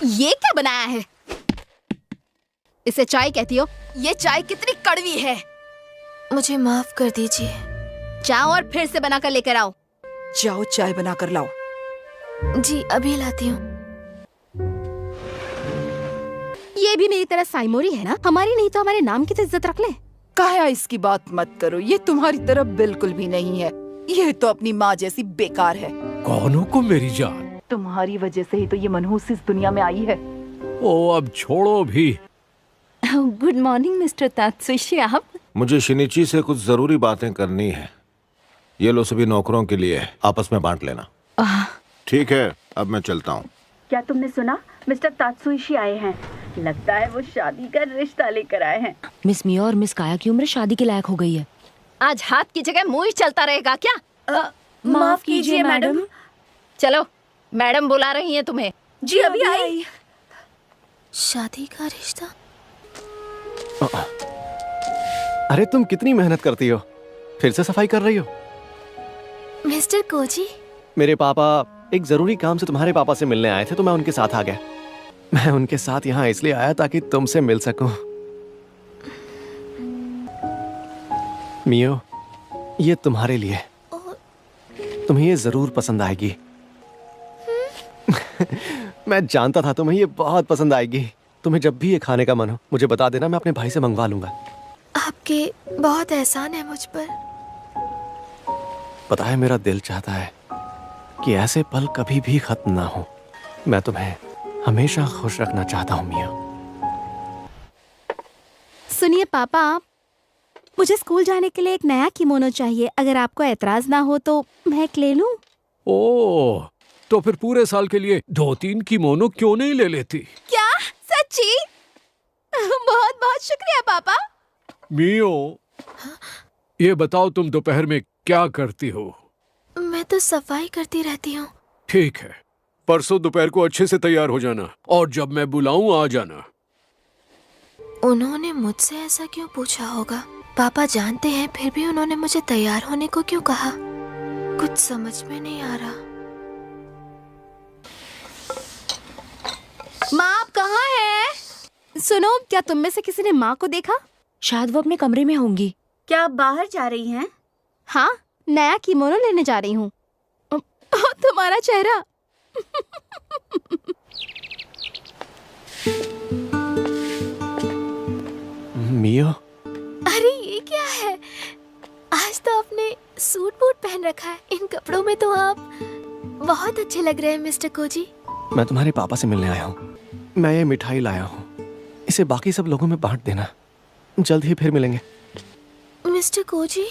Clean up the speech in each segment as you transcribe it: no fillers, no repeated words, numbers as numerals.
ये क्या बनाया है? इसे चाय कहती हो? ये चाय कितनी कड़वी है। मुझे माफ कर दीजिए। जाओ और फिर से बनाकर लेकर आओ। जाओ चाय बनाकर लाओ। जी अभी लाती हूँ। ये भी मेरी तरह साइमोरी है ना? हमारी नहीं तो हमारे नाम की तो इज्जत रख ले। काया, इसकी बात मत करो, ये तुम्हारी तरफ बिल्कुल भी नहीं है। ये तो अपनी माँ जैसी बेकार है। कौन हो को मेरी जान? तुम्हारी वजह से ही तो ये मनहूस इस दुनिया में आई है। ओ अब छोड़ो भी। Good morning mister Tatsushi. आप? मुझे शिनिची से कुछ जरूरी बातें करनी है। ये लो सभी नौकरों के लिए, आपस में बांट लेना। ठीक है, अब मैं चलता हूँ। क्या तुमने सुना? मिस्टर तात्सुशी आए हैं। लगता है वो शादी का रिश्ता लेकर आए हैं। मिस मिया और मिस काया की उम्र शादी के लायक हो गई है। आज हाथ की जगह मुंह ही चलता रहेगा क्या? माफ कीजिए मैडम। चलो, मैडम बुला रही हैं तुम्हें। जी अभी आई। शादी का रिश्ता? अरे तुम कितनी मेहनत करती हो, फिर से सफाई कर रही हो। मिस्टर कोजी, मेरे पापा एक जरूरी काम से तुम्हारे पापा से मिलने आए थे तो मैं उनके साथ आ गया। मैं उनके साथ यहाँ इसलिए आया ताकि तुमसे मिल सकूं। मियो, ये तुम्हारे लिए। तुम्हें ये जरूर पसंद आएगी। मैं जानता था तुम्हें ये बहुत पसंद आएगी। तुम्हें जब भी ये खाने का मन हो मुझे बता देना, मैं अपने भाई से मंगवा लूंगा। आपके बहुत एहसान है मुझ पर। पता है, मेरा दिल चाहता है कि ऐसे पल कभी भी खत्म ना हो। मैं तुम्हें हमेशा खुश रखना चाहता हूँ मिया। सुनिए पापा, मुझे स्कूल जाने के लिए एक नया किमोनो चाहिए। अगर आपको एतराज ना हो तो मैं एक ले लूं? ओ, तो फिर पूरे साल के लिए 2-3 किमोनो क्यों नहीं ले लेती? क्या सच्ची? बहुत बहुत शुक्रिया पापा। मियो, ये बताओ तुम दोपहर में क्या करती हो? मैं तो सफाई करती रहती हूँ। ठीक है, परसों दोपहर को अच्छे से तैयार हो जाना और जब मैं बुलाऊं आ जाना। उन्होंने मुझसे ऐसा क्यों पूछा होगा? पापा जानते हैं, फिर भी उन्होंने मुझे तैयार होने को क्यों कहा? कुछ समझ में नहीं आ रहा। माँ आप कहाँ हैं? सुनो, क्या तुम में से किसी ने माँ को देखा? शायद वो अपने कमरे में होंगी। क्या आप बाहर जा रही हैं? हाँ, नया किमोनो लेने जा रही हूँ। तुम्हारा चेहरा। मियो, अरे ये क्या है? आज तो आपने सूट बूट पहन रखा है। इन कपड़ों में तो आप बहुत अच्छे लग रहे हैं मिस्टर कोजी। मैं तुम्हारे पापा से मिलने आया हूँ। मैं ये मिठाई लाया हूँ, इसे बाकी सब लोगों में बांट देना। जल्द ही फिर मिलेंगे। मिस्टर कोजी,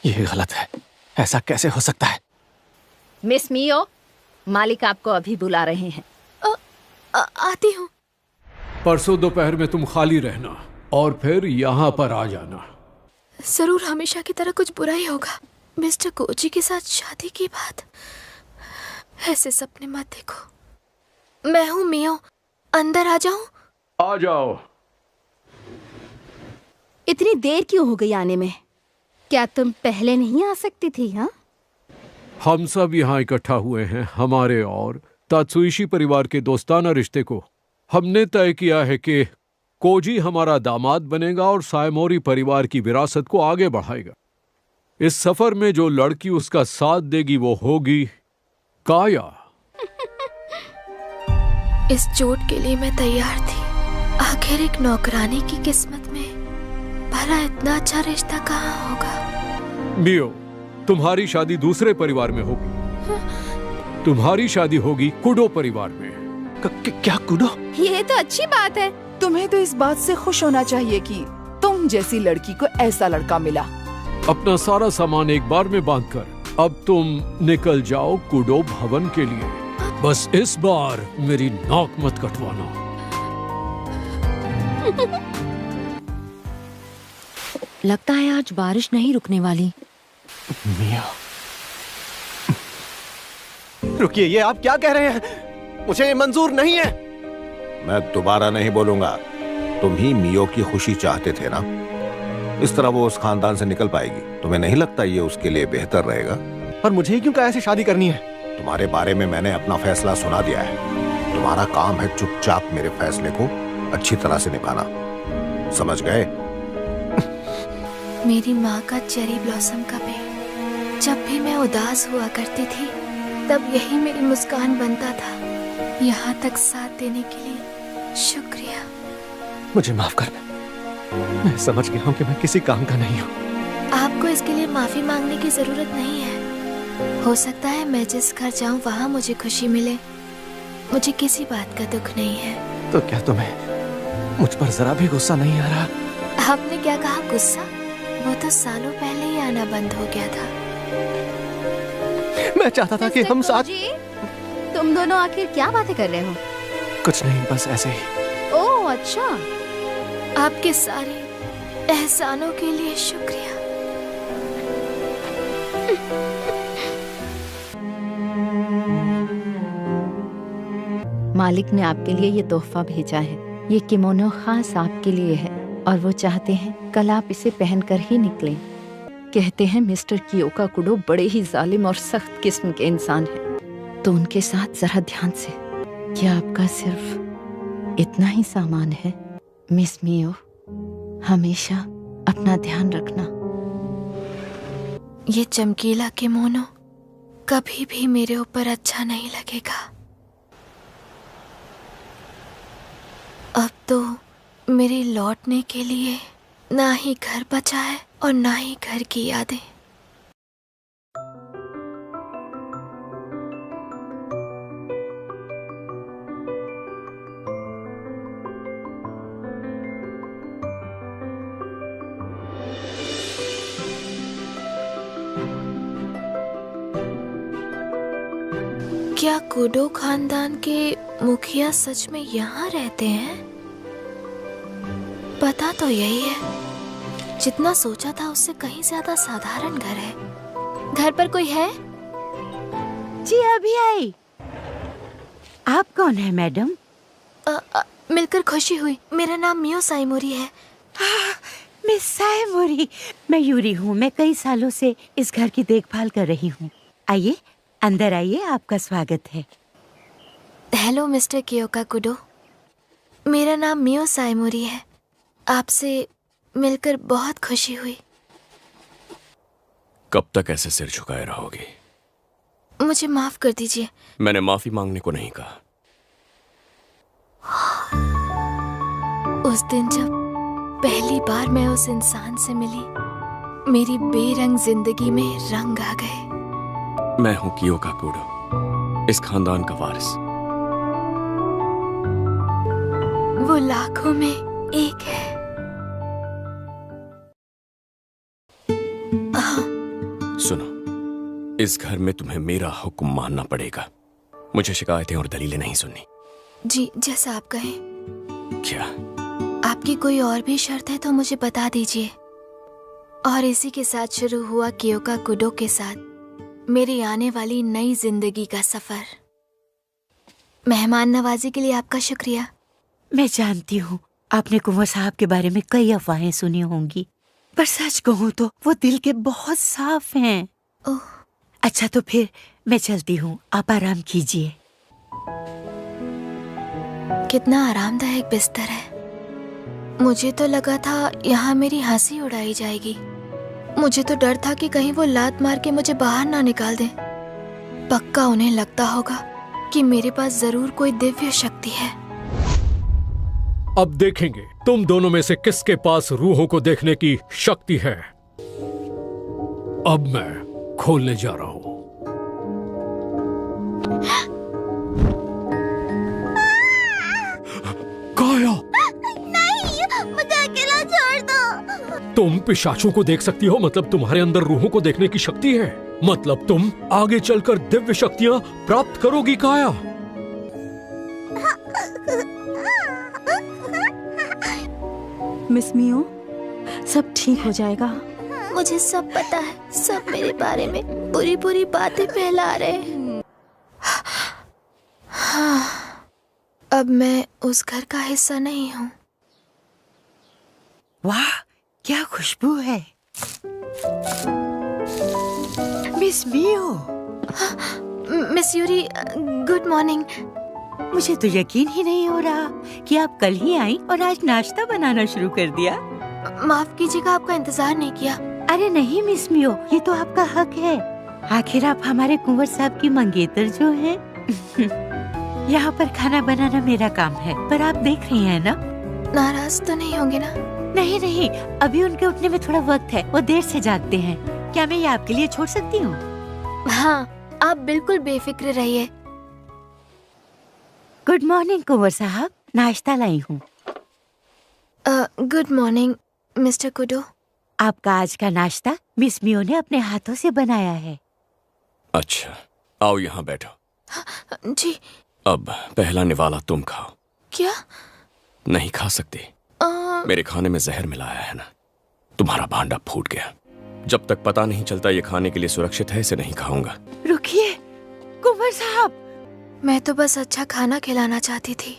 ये गलत है, ऐसा कैसे हो सकता है? मिस मियो, मालिक आपको अभी बुला रहे हैं। आती हूँ। परसों दोपहर में तुम खाली रहना और फिर यहाँ पर आ जाना। जरूर हमेशा की तरह कुछ बुरा ही होगा। मिस्टर कोजी के साथ शादी की बात। ऐसे सपने मत देखो। मैं हूँ मियो, अंदर आ जाऊं? आ जाओ। इतनी देर क्यों हो गई आने में? क्या तुम पहले नहीं आ सकती थी? हाँ, हम सब यहाँ इकट्ठा हुए हैं हमारे और तात्सुइशी परिवार के दोस्ताना रिश्ते को। हमने तय किया है कि कोजी हमारा दामाद बनेगा और साइमोरी परिवार की विरासत को आगे बढ़ाएगा। इस सफर में जो लड़की उसका साथ देगी वो होगी काया। इस चोट के लिए मैं तैयार थी। आखिर एक नौकरानी की किस्मत में भला इतना अच्छा रिश्ता कहाँ होगा? मियो, तुम्हारी शादी दूसरे परिवार में होगी। तुम्हारी शादी होगी कुडो परिवार में। क्या कुडो? ये तो अच्छी बात है। तुम्हें तो इस बात से खुश होना चाहिए कि तुम जैसी लड़की को ऐसा लड़का मिला। अपना सारा सामान एक बार में बांधकर अब तुम निकल जाओ कुडो भवन के लिए। बस इस बार मेरी नाक मत कटवाना। लगता है आज बारिश नहीं रुकने वाली। मिया, रुकिए, ये आप क्या कह रहे हैं? मुझे ये मंजूर नहीं है। मैं दोबारा नहीं बोलूंगा। तुम ही मियो की खुशी चाहते थे ना? इस तरह वो उस खानदान से निकल पाएगी। तुम्हें नहीं लगता ये उसके लिए बेहतर रहेगा? और मुझे ही क्यों कहा ऐसे शादी करनी है? तुम्हारे बारे में मैंने अपना फैसला सुना दिया है। तुम्हारा काम है चुपचाप मेरे फैसले को अच्छी तरह से निभाना, समझ गए? मेरी माँ का चेरी ब्लॉसम का पेड़, जब भी मैं उदास हुआ करती थी तब यही मेरी मुस्कान बनता था। यहाँ तक साथ देने के लिए शुक्रिया। मुझे माफ करना, मैं समझ गया हूँ कि मैं किसी काम का नहीं हूँ। आपको इसके लिए माफी मांगने की जरूरत नहीं है। हो सकता है मैं जिस घर जाऊँ वहाँ मुझे खुशी मिले, मुझे किसी बात का दुख नहीं है। तो क्या तुम्हें मुझ पर जरा भी गुस्सा नहीं आ रहा? आपने क्या कहा, गुस्सा? वो तो सालों पहले ही आना बंद हो गया था। मैं चाहता था कि हम साथ। तुम दोनों आखिर क्या बातें कर रहे हो? कुछ नहीं, बस ऐसे ही। ओह अच्छा। आपके सारे एहसानों के लिए शुक्रिया। मालिक ने आपके लिए ये तोहफा भेजा है। ये किमोनो खास आपके लिए है और वो चाहते हैं कल आप इसे पहनकर ही निकलें। कहते हैं मिस्टर कियोका कुडो बड़े ही जालिम और सख्त किस्म के इंसान हैं, तो उनके साथ जरा ध्यान से। क्या आपका सिर्फ इतना ही सामान है? मिस मियो, हमेशा अपना ध्यान रखना। ये चमकीला किमोनो कभी भी मेरे ऊपर अच्छा नहीं लगेगा। अब तो मेरे लौटने के लिए ना ही घर बचा है और ना ही घर की यादें। क्या कुडो खानदान के मुखिया सच में यहाँ रहते हैं? पता तो यही है, जितना सोचा था उससे कहीं ज्यादा साधारण घर है। घर पर कोई है? जी अभी आई। आप कौन है मैडम? मिलकर खुशी हुई। मेरा नाम मियो साइमोरी है। मिस साइमोरी, मैं यूरी हूँ। मैं कई सालों से इस घर की देखभाल कर रही हूँ। आइए अंदर आइए, आपका स्वागत है। हेलो मिस्टर कियोका कुडो, मेरा नाम मियो साइमोरी है। आपसे मिलकर बहुत खुशी हुई। कब तक ऐसे सिर झुकाए रहोगे? मुझे माफ कर दीजिए। मैंने माफी मांगने को नहीं कहा। उस दिन जब पहली बार मैं उस इंसान से मिली, मेरी बेरंग जिंदगी में रंग आ गए। मैं हूं कियोका कुडो, इस खानदान का वारिस। वो लाखों में एक है। सुनो, इस घर में तुम्हें मेरा हुक्म मानना पड़ेगा। मुझे शिकायतें और दलीलें नहीं सुननी। जी, जैसा आप कहें। क्या आपकी कोई और भी शर्त है तो मुझे बता दीजिए। और इसी के साथ शुरू हुआ कियोका कुडो के साथ मेरी आने वाली नई जिंदगी का सफर। मेहमान नवाजी के लिए आपका शुक्रिया। मैं जानती हूँ आपने कुंवर साहब के बारे में कई अफवाहें सुनी होंगी, पर सच कहूँ तो वो दिल के बहुत साफ हैं। ओह, अच्छा तो फिर मैं चलती हूँ, आप आराम कीजिए। कितना आरामदायक बिस्तर है। मुझे तो लगा था यहाँ मेरी हंसी उड़ाई जाएगी। मुझे तो डर था कि कहीं वो लात मार के मुझे बाहर ना निकाल दें। पक्का उन्हें लगता होगा कि मेरे पास जरूर कोई दिव्य शक्ति है। अब देखेंगे तुम दोनों में से किसके पास रूहों को देखने की शक्ति है। अब मैं खोलने जा रहा हूँ। काया, नहीं, मुझे अकेला छोड़ दो। तुम पिशाचों को देख सकती हो, मतलब तुम्हारे अंदर रूहों को देखने की शक्ति है। मतलब तुम आगे चलकर दिव्य शक्तियाँ प्राप्त करोगी काया। मिस मियो, सब ठीक हो जाएगा। मुझे सब पता है, सब मेरे बारे में बुरी बुरी बातें फैला रहे हैं। हाँ, अब मैं उस घर का हिस्सा नहीं हूँ। वाह, क्या खुशबू है। Miss Mio. Miss Yuri, good morning. मुझे तो यकीन ही नहीं हो रहा कि आप कल ही आई और आज नाश्ता बनाना शुरू कर दिया। माफ कीजिएगा, आपका इंतजार नहीं किया। अरे नहीं मिस मियो, ये तो आपका हक है। आखिर आप हमारे कुंवर साहब की मंगेतर जो हैं। यहाँ पर खाना बनाना मेरा काम है, पर आप देख रही हैं ना। नाराज तो नहीं होंगे ना? नहीं नहीं, अभी उनके उठने में थोड़ा वक्त है, वो देर से जागते हैं। क्या मैं ये आपके लिए छोड़ सकती हूँ? हाँ, आप बिल्कुल बेफिक्र रहिए। गुड मॉर्निंग कुंवर साहब, नाश्ता लाई हूँ। Good morning mister kudo. आपका आज का नाश्ता मिस मियो ने अपने हाथों से बनाया है। अच्छा, आओ यहाँ बैठो। जी। अब पहला निवाला तुम खाओ। क्या? नहीं खा सकती? मेरे खाने में जहर मिलाया है ना, तुम्हारा भांडा फूट गया। जब तक पता नहीं चलता ये खाने के लिए सुरक्षित है, इसे नहीं खाऊंगा। रुकिए कुंवर साहब, मैं तो बस अच्छा खाना खिलाना चाहती थी।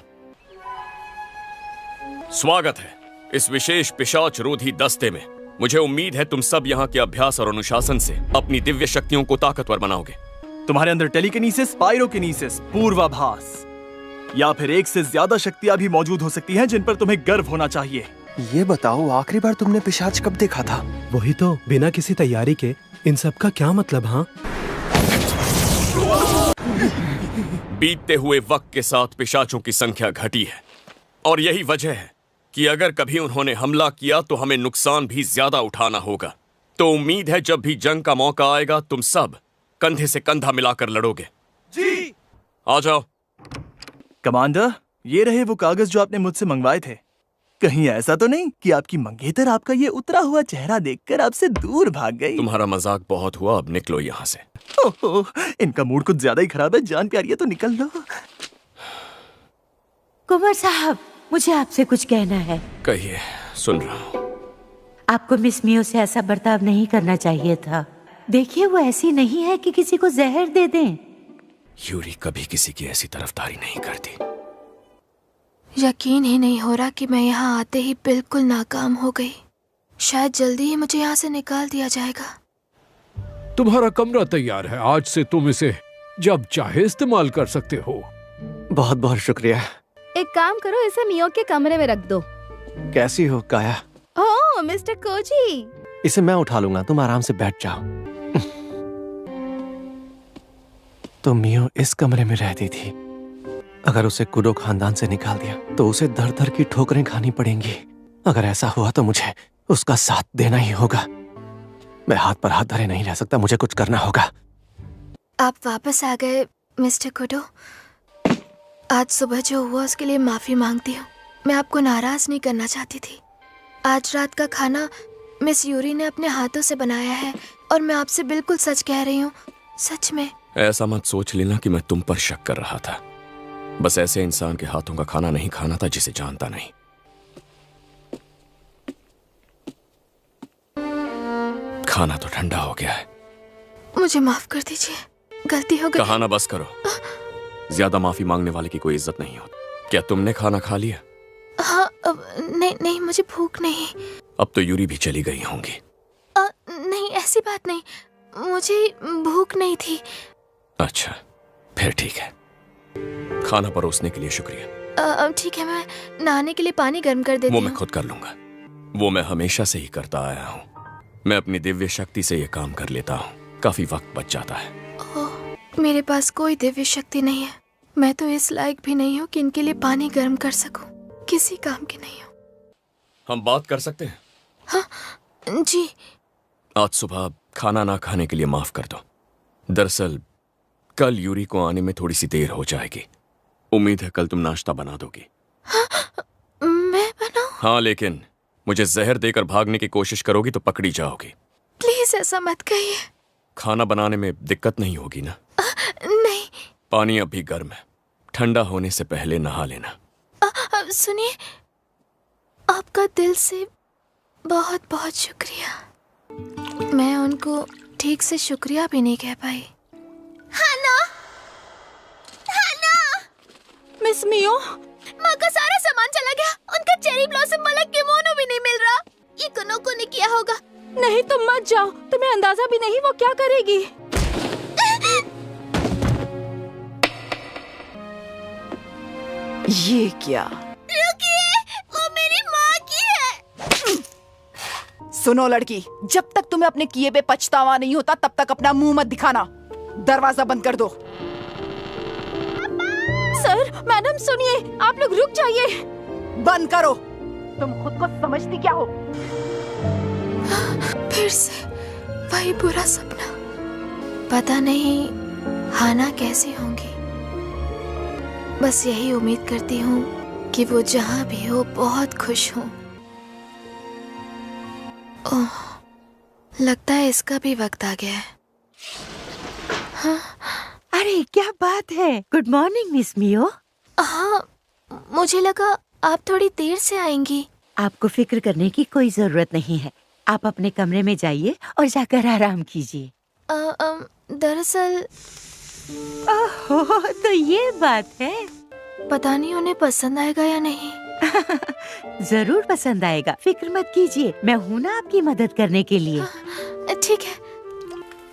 स्वागत है इस विशेष पिशाच रोधी दस्ते में। मुझे उम्मीद है तुम सब यहाँ के अभ्यास और अनुशासन से अपनी दिव्य शक्तियों को ताकतवर बनाओगे। तुम्हारे अंदर टेलीकिनेसिस, पायरोकिनेसिस, पूर्वाभास या फिर एक से ज्यादा शक्तियां भी मौजूद हो सकती हैं जिन पर तुम्हें गर्व होना चाहिए। ये बताओ, आखिरी बार तुमने पिशाच कब देखा था? वही तो, बिना किसी तैयारी के इन सब का क्या मतलब? हाँ, बीतते हुए वक्त के साथ पिशाचों की संख्या घटी है और यही वजह है कि अगर कभी उन्होंने हमला किया तो हमें नुकसान भी ज्यादा उठाना होगा। तो उम्मीद है जब भी जंग का मौका आएगा तुम सब कंधे से कंधा मिलाकर लड़ोगे। जी। आ जाओ। कमांडर, ये रहे वो कागज जो आपने मुझसे मंगवाए थे। कहीं ऐसा तो नहीं कि आपकी मंगेतर आपका ये उतरा हुआ चेहरा देखकर आपसे दूर भाग गई? तुम्हारा मजाक बहुत हुआ, अब निकलो यहाँ से। ओहो, इनका मूड कुछ ज्यादा ही खराब है। जान प्यारी, तो निकल लो। कुंवर साहब, मुझे आपसे कुछ कहना है। कहिए, सुन रहा हूँ। आपको मिस मियो से ऐसा बर्ताव नहीं करना चाहिए था। देखिए, वो ऐसी नहीं है कि किसी को जहर दे दें। यूरी कभी किसी की ऐसी तरफदारी नहीं करती। यकीन ही नहीं हो रहा कि मैं यहाँ आते ही बिल्कुल नाकाम हो गई। शायद जल्दी ही मुझे यहाँ से निकाल दिया जाएगा। तुम्हारा कमरा तैयार है, आज से तुम इसे जब चाहे इस्तेमाल कर सकते हो। बहुत बहुत शुक्रिया। एक काम करो, इसे मियो के कमरे में रख दो। कैसी हो काया? ओह मिस्टर कोजी, इसे मैं उठा लूंगा, तुम आराम से बैठ जाओ। तो मियो इस कमरे में रहती थी। अगर उसे कुडो खानदान से निकाल दिया तो उसे दर दर की ठोकरें खानी पड़ेंगी। अगर ऐसा हुआ तो मुझे उसका साथ देना ही होगा। मैं हाथ पर हाथ धरे नहीं रह सकता, मुझे कुछ करना होगा। आप वापस आ गए मिस्टर कुडो। आज सुबह जो हुआ उसके लिए माफी मांगती हूँ। मैं आपको नाराज नहीं करना चाहती थी। आज रात का खाना मिस यूरी ने अपने हाथों से बनाया है और मैं आपसे बिल्कुल सच कह रही हूँ, सच में। ऐसा मत सोच लेना कि मैं तुम पर शक कर रहा था। बस ऐसे इंसान के हाथों का खाना नहीं खाना था जिसे जानता नहीं। खाना तो ठंडा हो गया है। मुझे माफ कर दीजिए, गलती हो गई। कहाना बस करो। ज्यादा माफी मांगने वाले की कोई इज्जत नहीं होती। क्या तुमने खाना खा लिया? हाँ, नहीं नहीं, मुझे भूख नहीं। अब तो यूरी भी चली गई होंगी। नहीं, ऐसी बात नहीं, मुझे भूख नहीं थी। अच्छा, फिर ठीक है। खाना परोसने के लिए शुक्रिया। ठीक है, मैं नहाने के लिए पानी गर्म कर देती हूँ। वो मैं खुद कर लूंगा। वो मैं हमेशा से ही करता आया हूँ। मैं अपनी दिव्य शक्ति से ये काम कर लेता हूँ। काफी वक्त बच जाता है। ओह, मेरे पास कोई दिव्य शक्ति नहीं है। मैं तो इस लायक भी नहीं हूँ कि इनके लिए पानी गर्म कर सकूं। किसी काम की नहीं हूँ। हम बात कर सकते हैं? हाँ जी। आज सुबह खाना ना खाने के लिए माफ कर दो। दरअसल कल यूरी को आने में थोड़ी सी देर हो जाएगी। उम्मीद है कल तुम नाश्ता बना दोगी। हाँ, मैं बनाऊं? हाँ, लेकिन मुझे जहर देकर भागने की कोशिश करोगी तो पकड़ी जाओगी। प्लीज ऐसा मत कहिए। खाना बनाने में दिक्कत नहीं होगी ना? नहीं। पानी अभी गर्म है, ठंडा होने से पहले नहा लेना। सुनिए, आपका दिल से बहुत बहुत शुक्रिया। मैं उनको ठीक से शुक्रिया भी नहीं कह पाई। हाना, हाना, मिस मियो, माँ का सारा सामान चला गया। उनका चेरी ब्लॉसम वाला किमोनो भी नहीं मिल रहा। ये कुनोको ने किया होगा। नहीं, तुम मत जाओ, तुम्हें अंदाजा भी नहीं वो क्या करेगी। ये क्या? रुकिए, वो मेरी माँ की है। सुनो लड़की, जब तक तुम्हें अपने किए पे पछतावा नहीं होता तब तक अपना मुंह मत दिखाना। दरवाजा बंद कर दो। सर, मैडम सुनिए, आप लोग रुक जाइए। बंद करो। तुम खुद को समझती क्या हो? फिर से वही बुरा सपना। पता नहीं हाना कैसी होंगी। बस यही उम्मीद करती हूँ कि वो जहाँ भी हो बहुत खुश हो। ओह, लगता है इसका भी वक्त आ गया है। हाँ? अरे क्या बात है। Good morning miss Mio. हाँ, मुझे लगा आप थोड़ी देर से आएंगी। आपको फिक्र करने की कोई जरूरत नहीं है। आप अपने कमरे में जाइए और जाकर आराम कीजिए। दरअसल ओहो, तो ये बात है। पता नहीं उन्हें पसंद आएगा या नहीं। जरूर पसंद आएगा, फिक्र मत कीजिए। मैं हूँ ना आपकी मदद करने के लिए। ठीक है।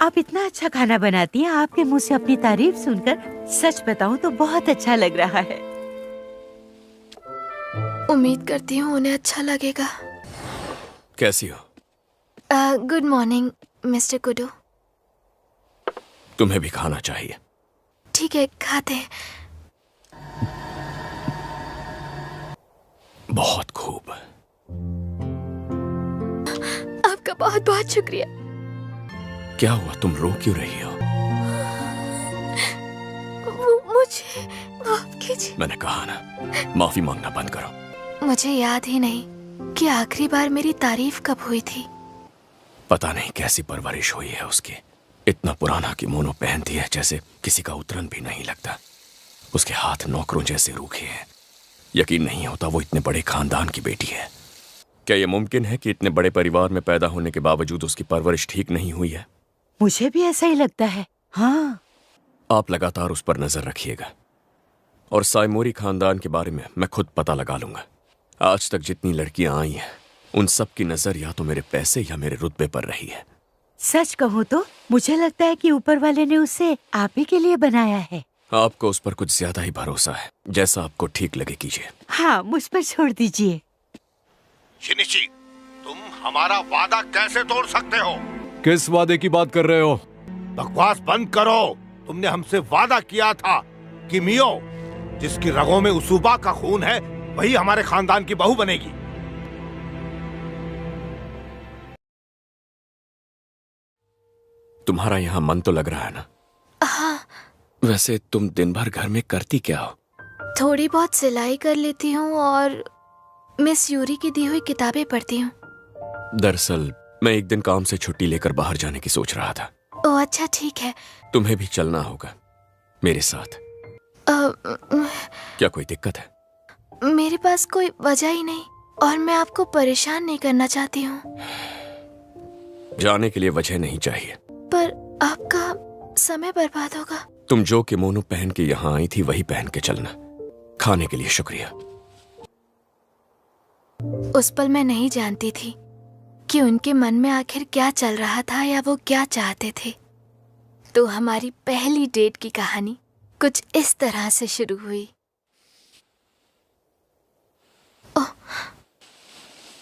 आप इतना अच्छा खाना बनाती हैं। आपके मुंह से अपनी तारीफ सुनकर सच बताऊं तो बहुत अच्छा लग रहा है। उम्मीद करती हूँ उन्हें अच्छा लगेगा। कैसी हो? गुड मॉर्निंग मिस्टर कुडू। तुम्हें भी खाना चाहिए। ठीक है, खाते हैं। बहुत खूब। आपका बहुत बहुत शुक्रिया। क्या हुआ, तुम रो क्यों रही हो? मुझे माफ कीजिए। मैंने कहा ना, माफी मांगना बंद करो। मुझे याद ही नहीं कि आखिरी बार मेरी तारीफ कब हुई थी। पता नहीं कैसी परवरिश हुई है उसकी। इतना पुराना किमोनो पहनती है जैसे किसी का उतरन भी नहीं लगता। उसके हाथ नौकरों जैसे रूखे हैं। यकीन नहीं होता वो इतने बड़े खानदान की बेटी है। क्या यह मुमकिन है कि इतने बड़े परिवार में पैदा होने के बावजूद उसकी परवरिश ठीक नहीं हुई है? मुझे भी ऐसा ही लगता है। हाँ। आप लगातार उस पर नजर रखिएगा और साइमोरी खानदान के बारे में मैं खुद पता लगा लूंगा। आज तक जितनी लड़कियां आई हैं उन सब की नजर या तो मेरे पैसे या मेरे रुतबे पर रही है। सच कहूँ तो मुझे लगता है कि ऊपर वाले ने उसे आप ही के लिए बनाया है। आपको उस पर कुछ ज्यादा ही भरोसा है। जैसा आपको ठीक लगे कीजिए। हाँ, मुझ पर छोड़ दीजिए। शिनिची, तुम हमारा वादा कैसे तोड़ सकते हो? किस वादे की बात कर रहे हो? बकवास बंद करो। तुमने हमसे वादा किया था कि मियो, जिसकी रगों में उसूबा का खून है, वही हमारे खानदान की बहू बनेगी। तुम्हारा यहाँ मन तो लग रहा है ना? हाँ। वैसे तुम दिन भर घर में करती क्या हो? थोड़ी बहुत सिलाई कर लेती हूँ और मिस यूरी की दी हुई किताबें पढ़ती हूँ। दरअसल मैं एक दिन काम से छुट्टी लेकर बाहर जाने की सोच रहा था। ओह अच्छा, ठीक है। तुम्हें भी चलना होगा मेरे साथ। क्या कोई दिक्कत है? मेरे पास कोई वजह ही नहीं और मैं आपको परेशान नहीं करना चाहती हूँ। जाने के लिए वजह नहीं चाहिए। पर आपका समय बर्बाद होगा। तुम जो किमोनो पहन के यहाँ आई थी वही पहन के चलना। खाने के लिए शुक्रिया। उस पल मैं नहीं जानती थी कि उनके मन में आखिर क्या चल रहा था या वो क्या चाहते थे। तो हमारी पहली डेट की कहानी कुछ इस तरह से शुरू हुई।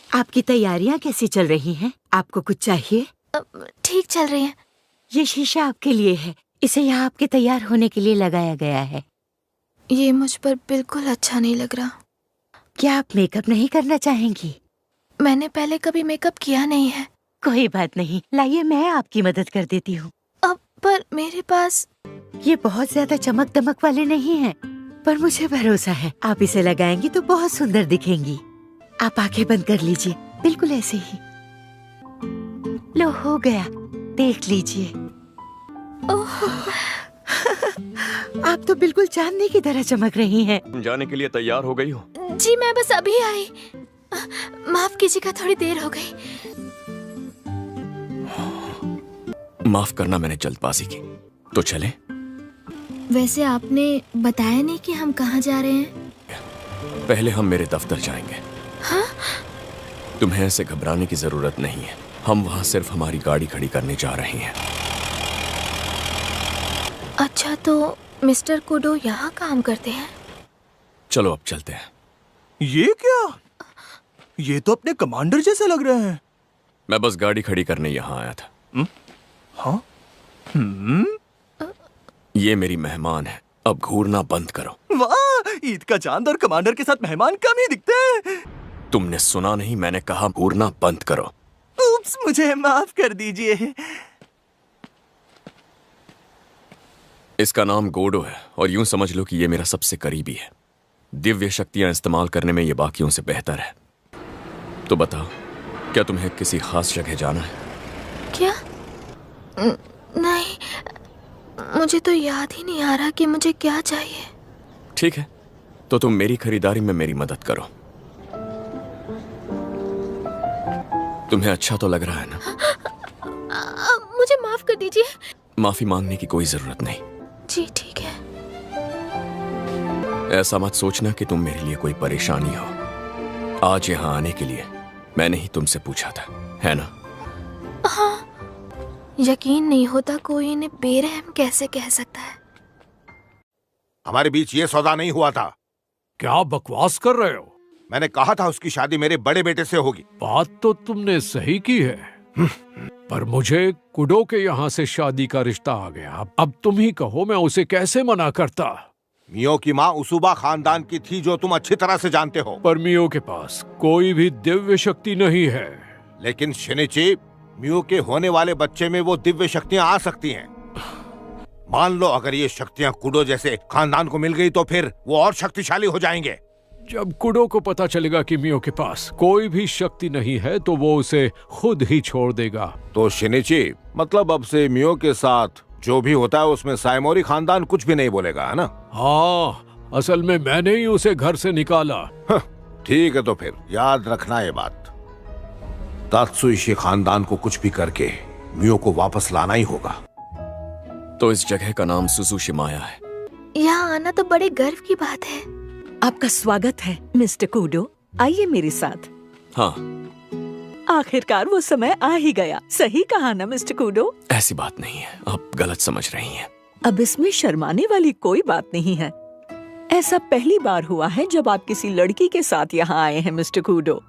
आपकी तैयारियां कैसी चल रही हैं? आपको कुछ चाहिए? ठीक चल रही हैं। ये शीशा आपके लिए है। इसे यहाँ आपके तैयार होने के लिए लगाया गया है। ये मुझ पर बिल्कुल अच्छा नहीं लग रहा। क्या आप मेकअप नहीं करना चाहेंगी? मैंने पहले कभी मेकअप किया नहीं है। कोई बात नहीं, लाइए मैं आपकी मदद कर देती हूँ। अब पर मेरे पास ये बहुत ज्यादा चमक दमक वाले नहीं हैं, पर मुझे भरोसा है आप इसे लगाएंगी तो बहुत सुंदर दिखेंगी। आप आंखें बंद कर लीजिए, बिल्कुल ऐसे ही। लो हो गया, देख लीजिए। आप तो बिल्कुल चांदनी की तरह चमक रही हैं। जाने के लिए तैयार हो गई हो? जी मैं बस अभी आई। माफ कीजिएगा, थोड़ी देर हो गई। माफ करना, मैंने जल्दबाजी की। तो चले? वैसे आपने बताया नहीं कि हम कहाँ जा रहे हैं। पहले हम मेरे दफ्तर जाएंगे। हाँ? तुम्हें ऐसे घबराने की जरूरत नहीं है। हम वहाँ सिर्फ हमारी गाड़ी खड़ी करने जा रहे हैं। अच्छा, तो मिस्टर कुडो यहाँ काम करते हैं? चलो अब चलते हैं। ये क्या? ये तो अपने कमांडर जैसे लग रहे हैं। मैं बस गाड़ी खड़ी करने यहाँ आया था। हाँ? ये मेरी मेहमान है, अब घूरना बंद करो। वाह, ईद का चांद और कमांडर के साथ मेहमान कम ही दिखते हैं। तुमने सुना नहीं, मैंने कहा घूरना बंद करो। उप्स, मुझे माफ कर दीजिए। इसका नाम गोडो है और यूं समझ लो कि ये मेरा सबसे करीबी है। दिव्य शक्तियां इस्तेमाल करने में ये बाकियों से बेहतर है। तो बताओ, क्या तुम्हें किसी खास जगह जाना है? क्या? नहीं, मुझे तो याद ही नहीं आ रहा कि मुझे क्या चाहिए। ठीक है, तो तुम मेरी खरीदारी में मेरी मदद करो। तुम्हें अच्छा तो लग रहा है ना? मुझे माफ कर दीजिए। माफी मांगने की कोई जरूरत नहीं। जी ठीक है। ऐसा मत सोचना कि तुम मेरे लिए कोई परेशानी हो। आज यहाँ आने के लिए मैंने ही तुमसे पूछा था, है ना? हाँ, यकीन नहीं होता कोई इन्हें बेरहम कैसे कह सकता है। हमारे बीच ये सौदा नहीं हुआ था। क्या बकवास कर रहे हो? मैंने कहा था उसकी शादी मेरे बड़े बेटे से होगी। बात तो तुमने सही की है, पर मुझे कुडो के यहाँ से शादी का रिश्ता आ गया। अब तुम ही कहो, मैं उसे कैसे मना करता? मियो की माँ उसूबा खानदान की थी, जो तुम अच्छी तरह से जानते हो। पर मियो के पास कोई भी दिव्य शक्ति नहीं है। लेकिन शिनिची, मियो के होने वाले बच्चे में वो दिव्य शक्तियाँ आ सकती हैं। मान लो अगर ये शक्तियाँ कुडो जैसे खानदान को मिल गई तो फिर वो और शक्तिशाली हो जाएंगे। जब कुडो को पता चलेगा कि मियो के पास कोई भी शक्ति नहीं है तो वो उसे खुद ही छोड़ देगा। तो शिनिची, मतलब अब से मियो के साथ जो भी होता है उसमें साइमोरी खानदान कुछ भी नहीं बोलेगा, है ना? हाँ, असल में मैंने ही उसे घर से निकाला। ठीक है, तो फिर याद रखना ये बात, तात्सुइशी खानदान को कुछ भी करके मियो को वापस लाना ही होगा। तो इस जगह का नाम सुजुशिमाया है। यहाँ आना तो बड़े गर्व की बात है। आपका स्वागत है मिस्टर कुडो, आइए मेरे साथ। हाँ, आखिरकार वो समय आ ही गया। सही कहा ना मिस्टर कुडो? ऐसी बात नहीं है, आप गलत समझ रही हैं। अब इसमें शर्माने वाली कोई बात नहीं है। ऐसा पहली बार हुआ है जब आप किसी लड़की के साथ यहाँ आए हैं मिस्टर कुडो।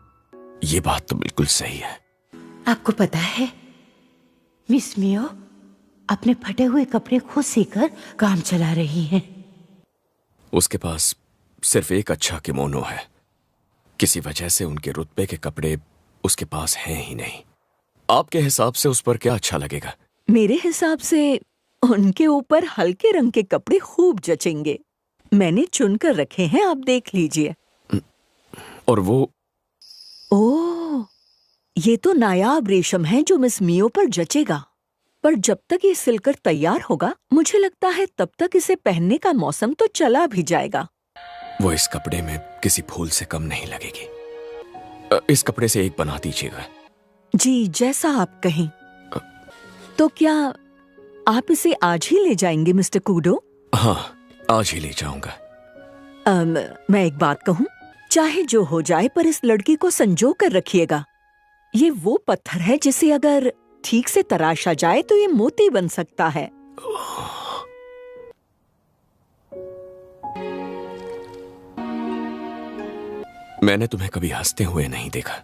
ये बात तो बिल्कुल सही है। आपको पता है, मिस मियो अपने फटे हुए कपड़े खुद सीकर काम चला रही हैं। उसके पास सिर्फ एक अच्छा किमोनो है। किसी वजह से उनके रुतबे के कपड़े उसके पास हैं ही नहीं। आपके हिसाब से उस पर क्या अच्छा लगेगा? मेरे हिसाब से उनके ऊपर हल्के रंग के कपड़े खूब जचेंगे। मैंने चुनकर रखे हैं, आप देख लीजिए। और वो? ओह, ये तो नायाब रेशम है जो मिस मियो पर जचेगा। पर जब तक ये सिलकर तैयार होगा, मुझे लगता है तब तक इसे पहनने का मौसम तो चला भी जाएगा। वो इस कपड़े में किसी फूल से कम नहीं लगेगी। इस कपड़े से एक बना दीजिएगा। जी, जैसा आप कहें। तो क्या आप इसे आज ही ले जाएंगे मिस्टर कुडो? हाँ, आज ही ले जाऊंगा। मैं एक बात कहूँ, चाहे जो हो जाए पर इस लड़की को संजो कर रखिएगा। ये वो पत्थर है जिसे अगर ठीक से तराशा जाए तो ये मोती बन सकता है। मैंने तुम्हें कभी हंसते हुए नहीं देखा।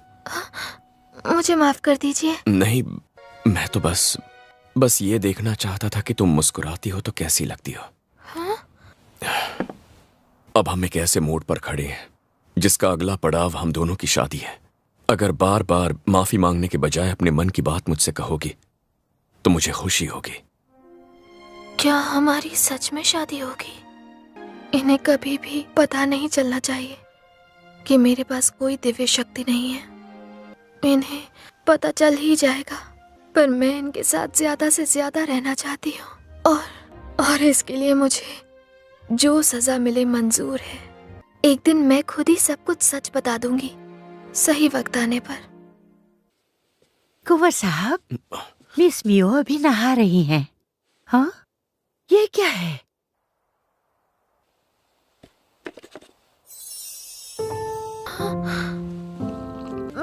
मुझे माफ कर दीजिए। नहीं, मैं तो बस ये देखना चाहता था कि तुम मुस्कुराती हो तो कैसी लगती हो। हाँ? अब हम एक ऐसे मोड़ पर खड़े हैं जिसका अगला पड़ाव हम दोनों की शादी है। अगर बार बार माफी मांगने के बजाय अपने मन की बात मुझसे कहोगी तो मुझे खुशी होगी। क्या हमारी सच में शादी होगी? इन्हें कभी भी पता नहीं चलना चाहिए कि मेरे पास कोई दिव्य शक्ति नहीं है। इन्हें पता चल ही जाएगा, पर मैं इनके साथ ज्यादा से ज्यादा रहना चाहती हूँ और इसके लिए मुझे जो सजा मिले मंजूर है। एक दिन मैं खुद ही सब कुछ सच बता दूंगी, सही वक्त आने पर। कुंवर साहब, मिस मियो अभी नहा रही हैं। हाँ, ये क्या है?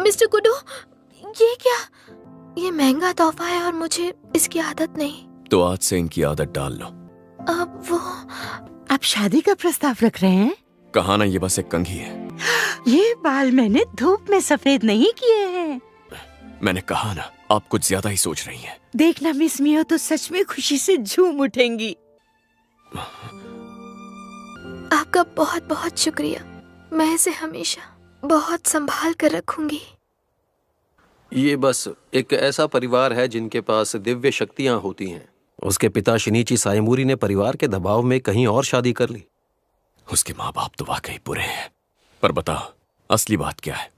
मिस्टर कुडो, ये क्या? ये महंगा तोहफा है और मुझे इसकी आदत नहीं। तो आज से इनकी आदत डाल लो। अब वो आप शादी का प्रस्ताव रख रहे हैं? कहा ना, ये बस एक कंघी है। ये बाल मैंने धूप में सफेद नहीं किए हैं। मैंने कहा ना, आप कुछ ज्यादा ही सोच रही हैं। देखना मिस मियो तो सच में खुशी से झूम उठेंगी। आपका बहुत बहुत शुक्रिया। मैं इसे हमेशा बहुत संभाल कर रखूंगी। ये बस एक ऐसा परिवार है जिनके पास दिव्य शक्तियां होती हैं। उसके पिता शिनीची साइमूरी ने परिवार के दबाव में कहीं और शादी कर ली। उसके माँ बाप तो वाकई बुरे हैं। पर बताओ, असली बात क्या है?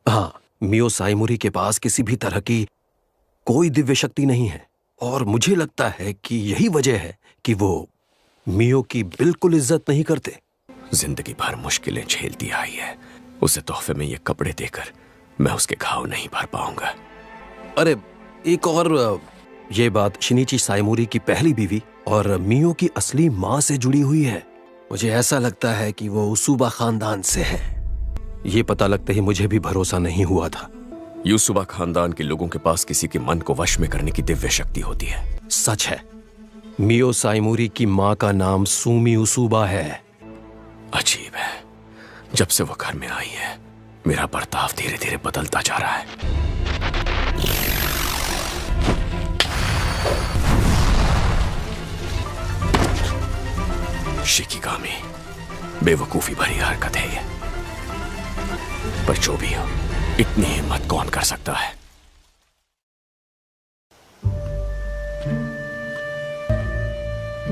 हाँ, मियो साइमूरी के पास किसी भी तरह की कोई दिव्य शक्ति नहीं है, और मुझे लगता है कि यही वजह है कि वो मियो की बिल्कुल इज्जत नहीं करते। जिंदगी भर मुश्किलें झेलती आई है, उसे तोहफे में ये कपड़े देकर मैं उसके घाव नहीं भर पाऊंगा। अरे एक और, ये बात शिनीची साइमूरी की पहली बीवी और मियो की असली माँ से जुड़ी हुई है। मुझे ऐसा लगता है कि वो उसूबा खानदान से है। ये पता लगते ही मुझे भी भरोसा नहीं हुआ था। यूसुबा खानदान के लोगों के पास किसी के मन को वश में करने की दिव्य शक्ति होती है। सच है। मियो साइमूरी की माँ का नाम सूमी उसूबा है। अजीब है, जब से वो घर में आई है मेरा बर्ताव धीरे धीरे बदलता जा रहा है। शिकिगामी, बेवकूफी भरी हरकत है ये, पर जो भी हो, इतनी हिम्मत कौन कर सकता है?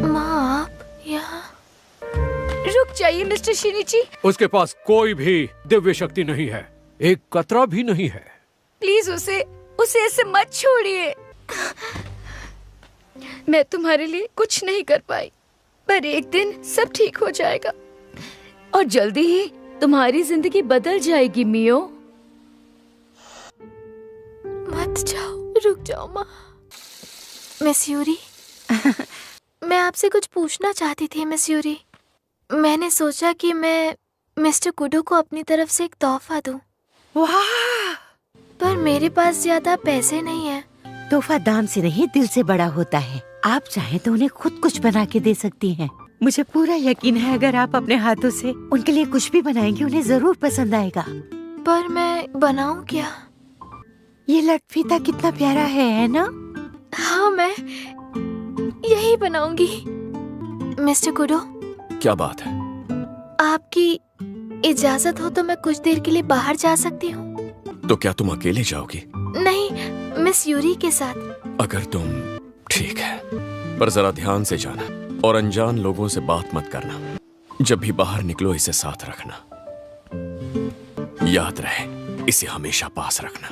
माँ, आप यहाँ? रुक जाइए मिस्टर शिनीची। उसके पास कोई भी दिव्य शक्ति नहीं है, एक कतरा भी नहीं है। प्लीज उसे ऐसे मत छोड़िए। मैं तुम्हारे लिए कुछ नहीं कर पाई, पर एक दिन सब ठीक हो जाएगा और जल्दी ही तुम्हारी जिंदगी बदल जाएगी मियो। मत जाओ, रुक जाओ माँ। मिस यूरी, मैं आपसे कुछ पूछना चाहती थी मिस यूरी। मैंने सोचा कि मैं मिस्टर कुडो को अपनी तरफ से एक तोहफा दूं। वाह! पर मेरे पास ज्यादा पैसे नहीं है। तोहफा दाम से नहीं, दिल से बड़ा होता है। आप चाहें तो उन्हें खुद कुछ बना के दे सकती हैं। मुझे पूरा यकीन है अगर आप अपने हाथों से उनके लिए कुछ भी बनाएंगी उन्हें जरूर पसंद आएगा। पर मैं बनाऊं क्या? ये लटफीता कितना प्यारा है ना? हाँ, मैं यही बनाऊंगी। मिस्टर कुडो, क्या बात है? आपकी इजाजत हो तो मैं कुछ देर के लिए बाहर जा सकती हूँ? तो क्या तुम अकेले जाओगी? नहीं, मिस यूरी के साथ। अगर तुम, ठीक है, पर जरा ध्यान से जाना और अनजान लोगों से बात मत करना। जब भी बाहर निकलो इसे साथ रखना। याद रहे, इसे हमेशा पास रखना।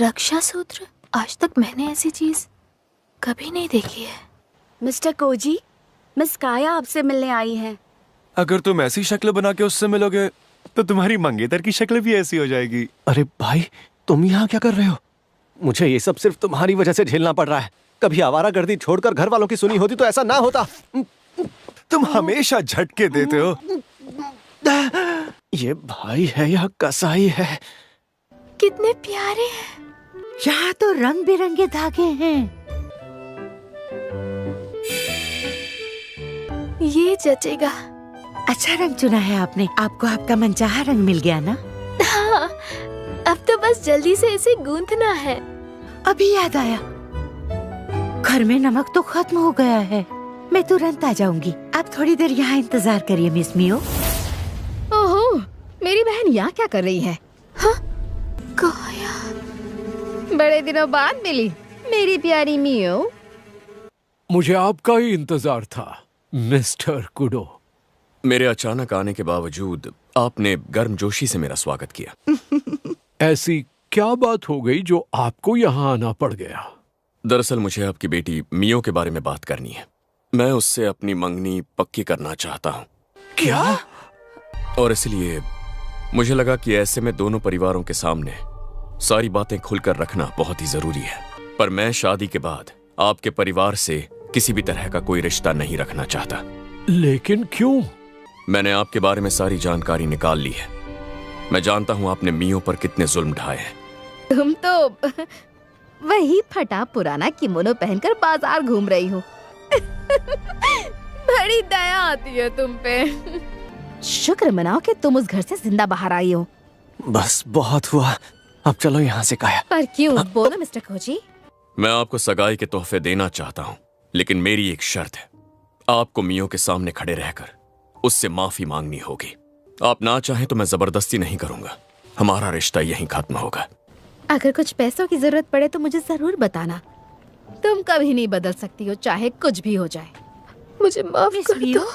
रक्षा सूत्र? आज तक मैंने ऐसी चीज कभी नहीं देखी है। मिस्टर कोजी, मिस काया आपसे मिलने आई हैं। अगर तुम ऐसी शक्ल बना के उससे मिलोगे तो तुम्हारी मंगेतर की शक्ल भी ऐसी हो जाएगी। अरे भाई, तुम यहाँ क्या कर रहे हो? मुझे ये सब सिर्फ तुम्हारी वजह से झेलना पड़ रहा है। कभी आवारागर्दी छोड़कर घर वालों की सुनी होती तो ऐसा ना होता। तुम हमेशा झटके देते हो। ये भाई है या कसाई है? कितने प्यारे हैं। यहाँ तो रंग बिरंगे धागे हैं। ये जचेगा। अच्छा रंग चुना है आपने। आपको आपका मनचाहा रंग मिल गया ना? हाँ, अब तो बस जल्दी से इसे गूंथना है। अभी याद आया, घर में नमक तो खत्म हो गया है। मैं तुरंत आ जाऊंगी। आप थोड़ी देर यहाँ इंतजार करिए मिस मियो। ओहो, मेरी बहन यहाँ क्या कर रही है? हाँ? काया, बड़े दिनों बाद मिली मेरी प्यारी मियो। मुझे आपका ही इंतजार था मिस्टर कुडो। मेरे अचानक आने के बावजूद आपने गर्मजोशी से मेरा स्वागत किया। ऐसी क्या बात हो गई जो आपको यहाँ आना पड़ गया? दरअसल मुझे आपकी बेटी मियो के बारे में बात करनी है। मैं उससे अपनी मंगनी पक्की करना चाहता हूँ। क्या? और इसलिए मुझे लगा कि ऐसे में दोनों परिवारों के सामने सारी बातें खुलकर रखना बहुत ही जरूरी है। पर मैं शादी के बाद आपके परिवार से किसी भी तरह का कोई रिश्ता नहीं रखना चाहता। लेकिन क्यों? मैंने आपके बारे में सारी जानकारी निकाल ली है। मैं जानता हूँ आपने मियो पर कितने जुल्म ढाए हैं। तुम तो वही फटा पुराना किमोनो पहनकर बाजार घूम रही हो। बड़ी दया आती है तुम पे। शुक्र मनाओ कि तुम उस घर से जिंदा बाहर आई हो। बस बहुत हुआ, अब चलो यहाँ से काया। पर क्यों? बोलो मिस्टर खोजी। मैं आपको सगाई के तोहफे देना चाहता हूँ, लेकिन मेरी एक शर्त है। आपको मियो के सामने खड़े रहकर उससे माफी मांगनी होगी। आप ना चाहें तो मैं जबरदस्ती नहीं करूंगा, हमारा रिश्ता यहीं खत्म होगा। अगर कुछ पैसों की जरूरत पड़े तो मुझे जरूर बताना। तुम कभी नहीं बदल सकती हो, चाहे कुछ भी हो जाए। मुझे माफ कर दो।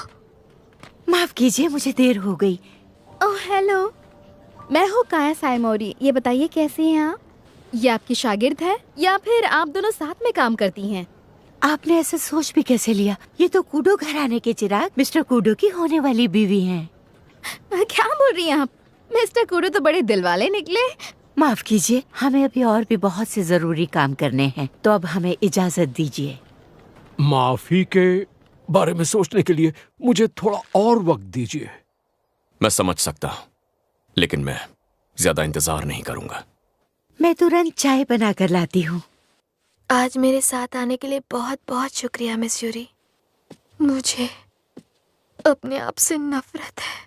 माफ कीजिए, मुझे देर हो गई। ओह हेलो, मैं हूँ काया सायमोरी। ये बताइए कैसी हैं आप? ये आपकी शागिर्द है या फिर आप दोनों साथ में काम करती हैं? आपने ऐसा सोच भी कैसे लिया? ये तो कूडो घराने के चिराग मिस्टर कूडो की होने वाली बीवी हैं। क्या बोल रही हैं आप? मिस्टर कूडो तो बड़े दिल वाले निकले। माफ कीजिए, हमें अभी और भी बहुत से जरूरी काम करने हैं, तो अब हमें इजाजत दीजिए। माफी के बारे में सोचने के लिए मुझे थोड़ा और वक्त दीजिए। मैं समझ सकता हूँ, लेकिन मैं ज्यादा इंतजार नहीं करूंगा। मैं तुरंत चाय बना कर लाती हूँ। आज मेरे साथ आने के लिए बहुत बहुत शुक्रिया मिस यूरी। मुझे अपने आप से नफरत है।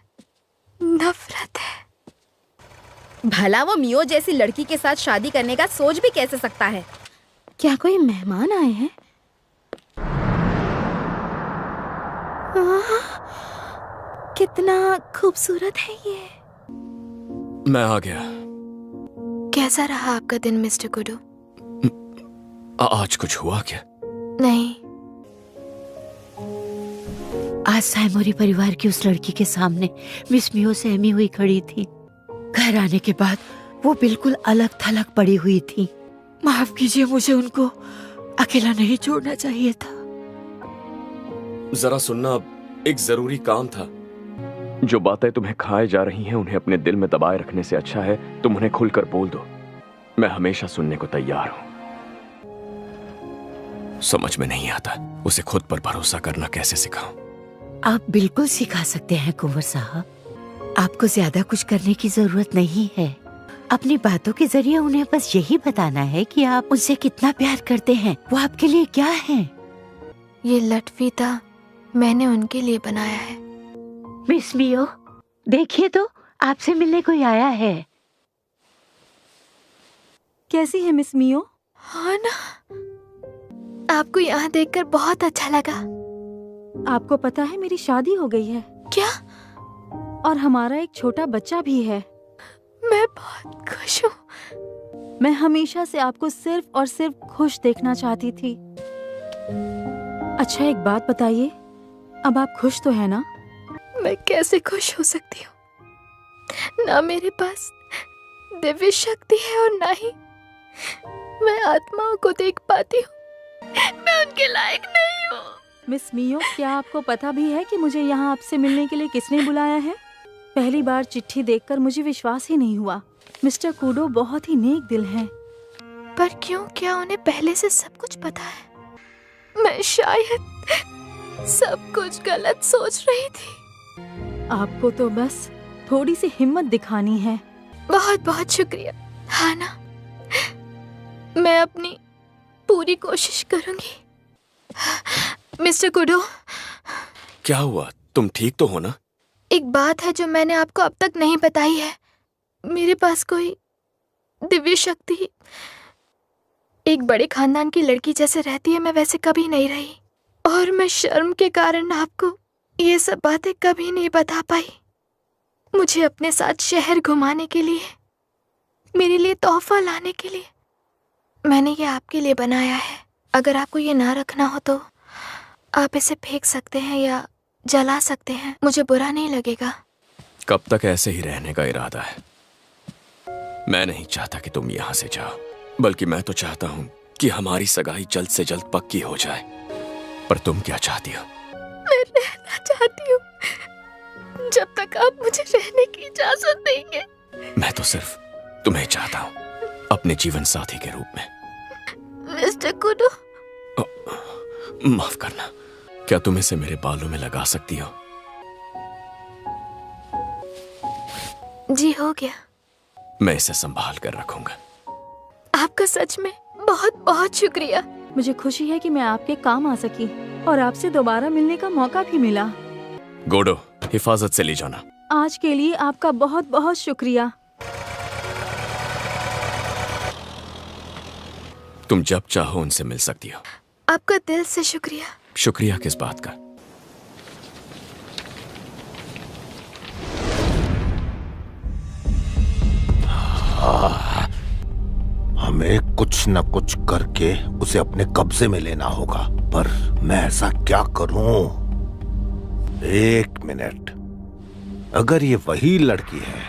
भला वो मियो जैसी लड़की के साथ शादी करने का सोच भी कैसे सकता है? क्या कोई मेहमान आए हैं? कितना खूबसूरत है ये। मैं आ गया। कैसा रहा आपका दिन मिस्टर कुडो? आज कुछ हुआ क्या? नहीं। आज सायमोरी परिवार की उस लड़की के सामने मिस मियो सहमी हुई खड़ी थी। घर आने के बाद वो बिल्कुल अलग थलग पड़ी हुई थी। माफ कीजिए, मुझे उनको अकेला नहीं छोड़ना चाहिए था। जरा सुनना, एक जरूरी काम था। जो बातें तुम्हें खाए जा रही हैं उन्हें अपने दिल में दबाए रखने से अच्छा है तुम उन्हें खुलकर बोल दो। मैं हमेशा सुनने को तैयार हूं। समझ में नहीं आता उसे खुद पर भरोसा करना कैसे सिखाऊं। आप बिल्कुल सिखा सकते हैं कुंवर साहब। आपको ज्यादा कुछ करने की जरूरत नहीं है। अपनी बातों के जरिए उन्हें बस यही बताना है कि आप उनसे कितना प्यार करते हैं, वो आपके लिए क्या है। ये लटफीता मैंने उनके लिए बनाया है। मिस मियो, देखिए तो आपसे मिलने कोई आया है। कैसी है मिस मियो? हाँ ना, आपको यहाँ देखकर बहुत अच्छा लगा। आपको पता है मेरी शादी हो गई है। क्या? और हमारा एक छोटा बच्चा भी है। मैं बहुत खुश हूँ। मैं हमेशा से आपको सिर्फ और सिर्फ खुश देखना चाहती थी। अच्छा एक बात बताइए, अब आप खुश तो है ना? मैं कैसे खुश हो सकती हूँ? ना मेरे पास दिव्य शक्ति है और ना ही मैं आत्माओं को देख पाती हूँ। मैं उनके लायक नहीं हूँ। मिस मियो, क्या आपको पता भी है कि मुझे यहाँ आपसे मिलने के लिए किसने बुलाया है? पहली बार चिट्ठी देखकर मुझे विश्वास ही नहीं हुआ। मिस्टर कूडो बहुत ही नेक दिल हैं। पर क्यों? क्या उन्हें पहले से सब कुछ पता है? मैं शायद सब कुछ गलत सोच रही थी। आपको तो बस थोड़ी सी हिम्मत दिखानी है। बहुत बहुत शुक्रिया। हाँ ना, मैं अपनी पूरी कोशिश करूंगी। मिस्टर कुडो, क्या हुआ? तुम ठीक तो हो ना? एक बात है जो मैंने आपको अब तक नहीं बताई है। मेरे पास कोई दिव्य शक्ति एक बड़े खानदान की लड़की जैसे रहती है, मैं वैसे कभी नहीं रही। और मैं शर्म के कारण आपको ये सब बातें कभी नहीं बता पाई। मुझे अपने साथ शहर घुमाने के लिए, मेरे लिए तोहफा लाने के लिए मैंने ये आपके लिए बनाया है। अगर आपको ये ना रखना हो तो आप इसे फेंक सकते हैं या जला सकते हैं, मुझे बुरा नहीं लगेगा। कब तक ऐसे ही रहने का इरादा है? मैं नहीं चाहता कि तुम यहाँ से जाओ, बल्कि मैं तो चाहता हूँ कि हमारी सगाई जल्द से जल्द पक्की हो जाए। पर तुम क्या चाहती हो? मैं रहना चाहती हूँ जब तक आप मुझे रहने की इजाजत देंगे। मैं तो सिर्फ तुम्हें चाहता हूँ अपने जीवन साथी के रूप में। मिस्टर कुडो, माफ करना, क्या तुम इसे मेरे बालों में लगा सकती हो? जी हो गया। मैं इसे संभाल कर रखूंगा। आपका सच में बहुत बहुत शुक्रिया। मुझे खुशी है कि मैं आपके काम आ सकी। और आपसे दोबारा मिलने का मौका भी मिला। गोडो, हिफाजत से ले जाना। आज के लिए आपका बहुत बहुत शुक्रिया। तुम जब चाहो उनसे मिल सकती हो। आपका दिल से शुक्रिया। शुक्रिया किस बात का? हमें कुछ न कुछ करके उसे अपने कब्जे में लेना होगा, पर मैं ऐसा क्या करूं? एक मिनट, अगर ये वही लड़की है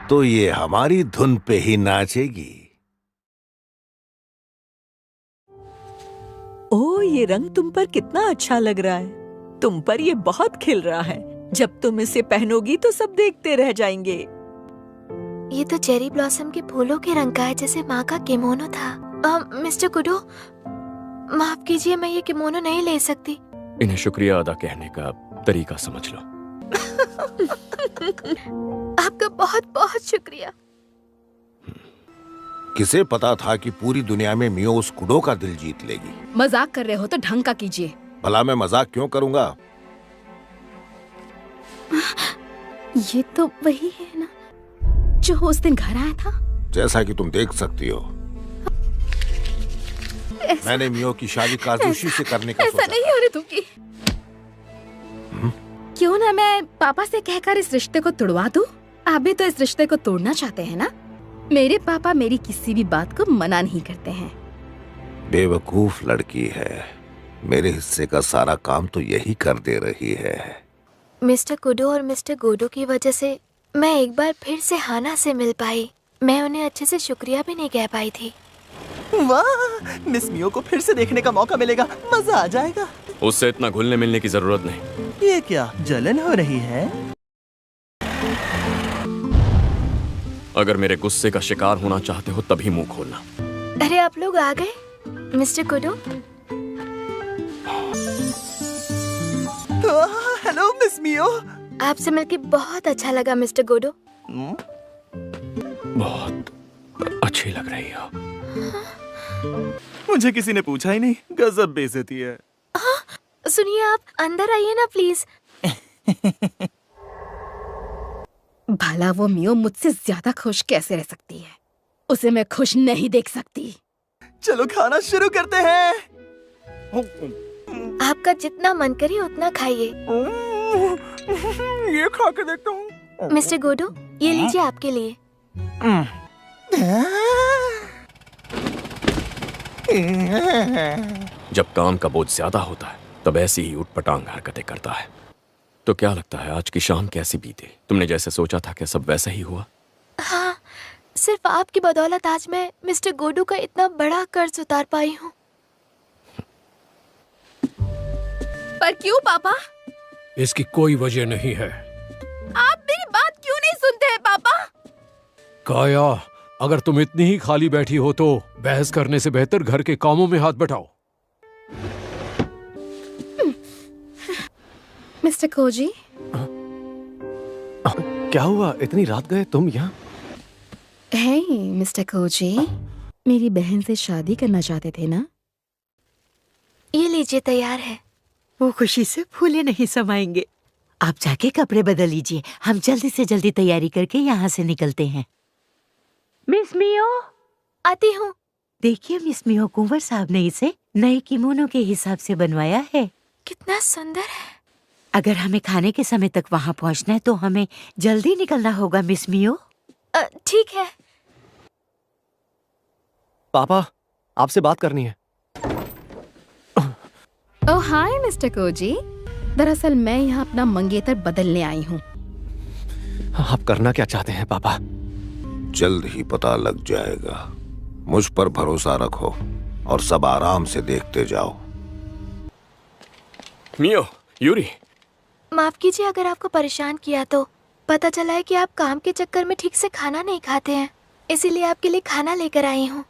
तो ये हमारी धुन पे ही नाचेगी। ओह, ये रंग तुम पर कितना अच्छा लग रहा है। तुम पर ये बहुत खिल रहा है। जब तुम इसे पहनोगी तो सब देखते रह जाएंगे। ये तो चेरी ब्लॉसम के फूलों के रंग का है, जैसे माँ का किमोनो था। मिस्टर कुडो, माफ कीजिए, मैं ये किमोनो नहीं ले सकती। इन्हें शुक्रिया अदा कहने का तरीका समझ लो। आपका बहुत बहुत शुक्रिया। किसे पता था कि पूरी दुनिया में मियो उस कुडो का दिल जीत लेगी। मजाक कर रहे हो तो ढंग का कीजिए। भला मैं मजाक क्यों करूंगा? ये तो वही है ना जो उस दिन घर आया था। जैसा कि तुम देख सकती हो, मैंने मियो की शादी काजुशी से करने का ऐसा सोचा। नहीं हो रही तुमकी। क्यों ना मैं पापा से कहकर इस रिश्ते को तोड़वा दूं? आप भी तो इस रिश्ते को तोड़ना चाहते हैं ना? मेरे पापा मेरी किसी भी बात को मना नहीं करते हैं। बेवकूफ लड़की है, मेरे हिस्से का सारा काम तो यही कर दे रही है। मिस्टर कुडो और मिस्टर गोडो की वजह से मैं एक बार फिर से हाना से मिल पाई। मैं उन्हें अच्छे से शुक्रिया भी नहीं कह पाई थी। वाह, मिस मियो को फिर से देखने का मौका मिलेगा, मजा आ जाएगा। उससे इतना घुलने मिलने की जरूरत नहीं। ये क्या जलन हो रही है? अगर मेरे गुस्से का शिकार होना चाहते हो तभी मुंह खोलना। अरे आप लोग आ गए, mister Kudo. Hello miss Mio. आपसे मिलकर बहुत अच्छा लगा मिस्टर गोडो। बहुत अच्छी लग रही हो। मुझे किसी ने पूछा ही नहीं, गजब बेइज्जती है। सुनिए, आप अंदर आइए ना प्लीज। भला वो मियो मुझसे ज्यादा खुश कैसे रह सकती है? उसे मैं खुश नहीं देख सकती। चलो खाना शुरू करते हैं। आपका जितना मन करे उतना खाइए। ये खा के देखता हूँ। मिस्टर गोडो, ये लीजिए आपके लिए। जब काम का बोझ ज्यादा होता है तब ऐसी ही उटपटांग हरकतें करता है। तो क्या लगता है आज की शाम कैसी बीती? तुमने जैसे सोचा था क्या सब वैसा ही हुआ? हाँ, सिर्फ आपकी बदौलत आज मैं मिस्टर गोडो का इतना बड़ा कर्ज उतार पाई हूँ। पर क्यों पापा? इसकी कोई वजह नहीं है। आप मेरी बात क्यों नहीं सुनते हैं पापा? काया, अगर तुम इतनी ही खाली बैठी हो तो बहस करने से बेहतर घर के कामों में हाथ बटाओ। मिस्टर कोजी, क्या हुआ? इतनी रात गए तुम यहाँ? हे मिस्टर कोजी, मेरी बहन से शादी करना चाहते थे ना? ये लीजिए, तैयार है। वो खुशी से फूले नहीं समाएंगे। आप जाके कपड़े बदल लीजिए, हम जल्दी से जल्दी तैयारी करके यहाँ से निकलते हैं। मिस मियो, आती हूँ। देखिए मिस मियो, कुंवर साहब ने इसे नए किमोनो के हिसाब से बनवाया है। कितना सुंदर है। अगर हमें खाने के समय तक वहाँ पहुँचना है तो हमें जल्दी निकलना होगा मिस मियो। ठीक है। पापा, आपसे बात करनी है। ओह हाय मिस्टर कोजी, दरअसल मैं यहाँ अपना मंगेतर बदलने आई हूँ। आप करना क्या चाहते हैं पापा? जल्द ही पता लग जाएगा। मुझ पर भरोसा रखो और सब आराम से देखते जाओ। मियो, यूरी। माफ कीजिए अगर आपको परेशान किया तो। पता चला है कि आप काम के चक्कर में ठीक से खाना नहीं खाते हैं, इसीलिए आपके लिए खाना लेकर आई हूँ।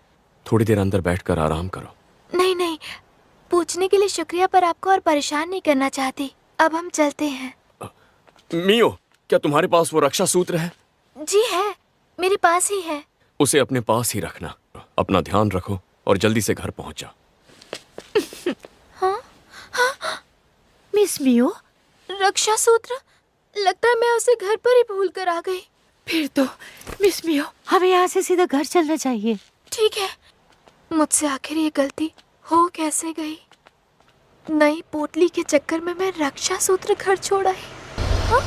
थोड़ी देर अंदर बैठकर आराम करो। नहीं नहीं, पूछने के लिए शुक्रिया, पर आपको और परेशान नहीं करना चाहती। अब हम चलते हैं। मियो, क्या तुम्हारे पास वो रक्षा सूत्र है? जी है, मेरे पास ही है। उसे अपने पास ही रखना। अपना ध्यान रखो और जल्दी से घर पहुंच जाओ। हाँ मिस मियो, रक्षा सूत्र, लगता है मैं उसे घर पर ही भूल कर आ गई। फिर तो मिस मियो हमें यहाँ से सीधा घर चलना चाहिए। ठीक है, मुझसे आखिर ये गलती हो कैसे गई? नई पोटली के चक्कर में मैं रक्षा सूत्र घर छोड़ आई। हाँ?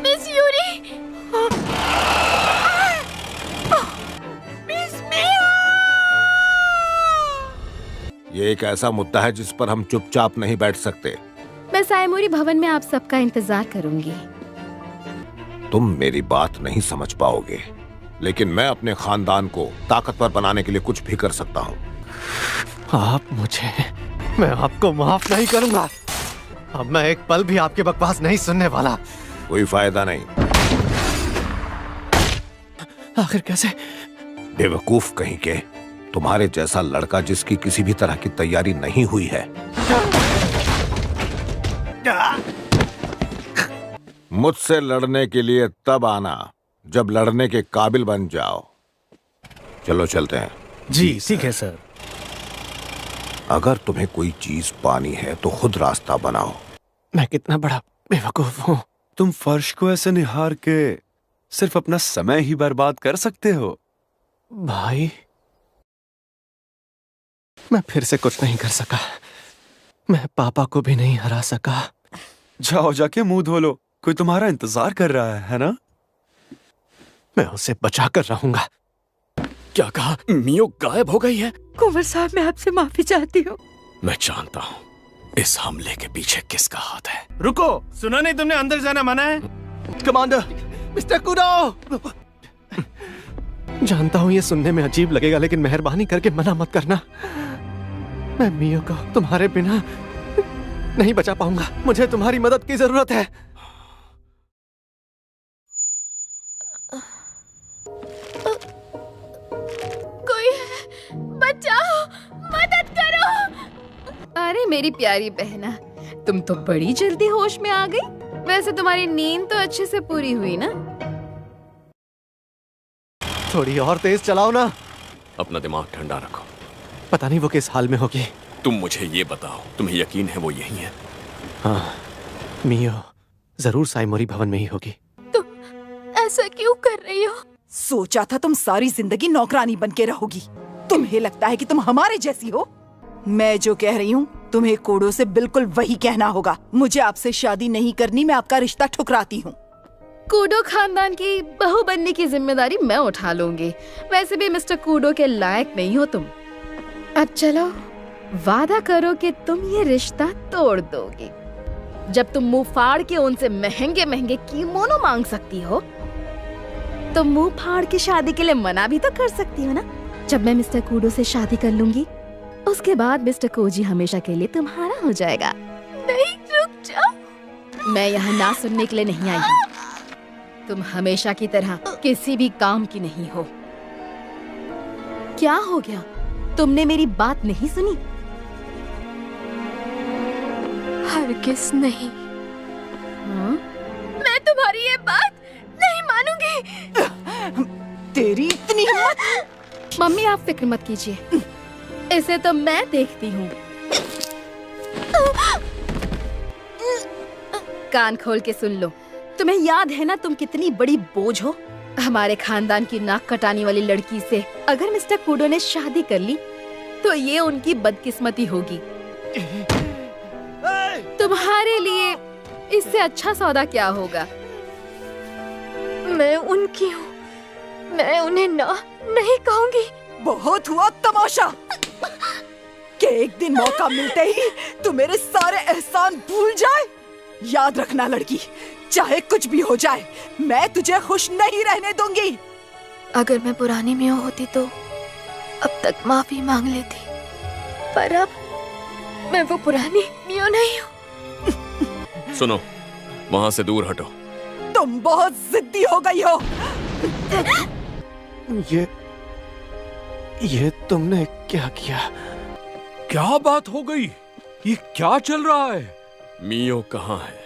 Miss Yuri, miss Mio. ये एक ऐसा मुद्दा है जिस पर हम चुपचाप नहीं बैठ सकते। मैं सायमोरी भवन में आप सबका इंतजार करूंगी। तुम मेरी बात नहीं समझ पाओगे, लेकिन मैं अपने खानदान को ताकतवर बनाने के लिए कुछ भी कर सकता हूँ। आप मुझे, मैं आपको माफ नहीं करूंगा। अब मैं एक पल भी आपके बकवास नहीं सुनने वाला। कोई फायदा नहीं। आखिर कैसे? बेवकूफ कहीं के, तुम्हारे जैसा लड़का जिसकी किसी भी तरह की तैयारी नहीं हुई है, मुझसे लड़ने के लिए तब आना जब लड़ने के काबिल बन जाओ। चलो चलते हैं। जी ठीक है सर। अगर तुम्हें कोई चीज पानी है तो खुद रास्ता बनाओ। मैं कितना बड़ा बेवकूफ हूँ। तुम फर्श को ऐसे निहार के सिर्फ अपना समय ही बर्बाद कर सकते हो। भाई, मैं फिर से कुछ नहीं कर सका। मैं पापा को भी नहीं हरा सका। जाओ जाके मुंह धो लो, कोई तुम्हारा इंतजार कर रहा है ना? मैं उसे बचा कर रहूंगा। क्या कहा? मियो गायब हो गई है? कुंवर साहब, मैं आपसे माफी चाहती हूँ। मैं जानता हूँ इस हमले के पीछे किसका हाथ है। रुको, सुना नहीं तुमने अंदर जाना मना है? Commander, mister kudo. जानता हूँ ये सुनने में अजीब लगेगा, लेकिन मेहरबानी करके मना मत करना। मैं मियो को तुम्हारे बिना नहीं बचा पाऊंगा। मुझे तुम्हारी मदद की जरूरत है। कोई है, बचाओ, मदद करो। अरे मेरी प्यारी बहना, तुम तो बड़ी जल्दी होश में आ गई। वैसे तुम्हारी नींद तो अच्छे से पूरी हुई ना? थोड़ी और तेज चलाओ ना। अपना दिमाग ठंडा रखो। पता नहीं वो किस हाल में होगी। तुम मुझे ये बताओ, तुम्हें यकीन है वो यही है? हाँ, मियो जरूर सायमोरी भवन में ही होगी। तुम ऐसा क्यों कर रही हो? सोचा था तुम सारी जिंदगी नौकरानी बन के रहोगी। तुम्हें लगता है कि तुम हमारे जैसी हो? मैं जो कह रही हूँ तुम्हें कोडो से बिल्कुल वही कहना होगा। मुझे आपसे शादी नहीं करनी, मैं आपका रिश्ता ठुकराती हूँ। कूडो खानदान की बहू बनने की जिम्मेदारी मैं उठा लूंगी। वैसे भी मिस्टर कूडो के लायक नहीं हो तुम। अब चलो, वादा करो कि तुम ये रिश्ता तोड़ दोगे। जब तुम मुंह फाड़ के उनसे महंगे महंगे कीमोनो मांग सकती हो, तो मुंह फाड़ के शादी के लिए मना भी तो कर सकती हो ना? जब मैं मिस्टर कूडो से शादी कर लूंगी, उसके बाद मिस्टर कोजी हमेशा के लिए तुम्हारा हो जाएगा। नहीं, रुक जाओ। मैं यहाँ ना सुनने के लिए नहीं आई हूँ। तुम हमेशा की तरह किसी भी काम की नहीं हो। क्या हो गया? तुमने मेरी बात नहीं सुनी? हरगिज़ नहीं। हाँ? मैं तुम्हारी ये बात नहीं मानूंगी। तेरी इतनी हिम्मत! मम्मी, आप फिक्र मत कीजिए, इसे तो मैं देखती हूँ। कान खोल के सुन लो। तुम्हें याद है ना तुम कितनी बड़ी बोझ हो? हमारे खानदान की नाक कटाने वाली लड़की से अगर मिस्टर कूडो ने शादी कर ली तो ये उनकी बदकिस्मती होगी। तुम्हारे लिए इससे अच्छा सौदा क्या होगा? मैं उनकी हूँ, मैं उन्हें ना नहीं कहूंगी। बहुत हुआ तमाशा कि एक दिन मौका मिलते ही तू मेरे सारे एहसान भूल जाए। याद रखना लड़की, चाहे कुछ भी हो जाए, मैं तुझे खुश नहीं रहने दूंगी। अगर मैं पुरानी मियो होती तो अब तक माफी मांग लेती, पर अब मैं वो पुरानी मियो नहीं हूँ। सुनो, वहाँ से दूर हटो। तुम बहुत जिद्दी हो गई हो। ये तुमने क्या किया? क्या बात हो गई? ये क्या चल रहा है? मियो कहाँ है?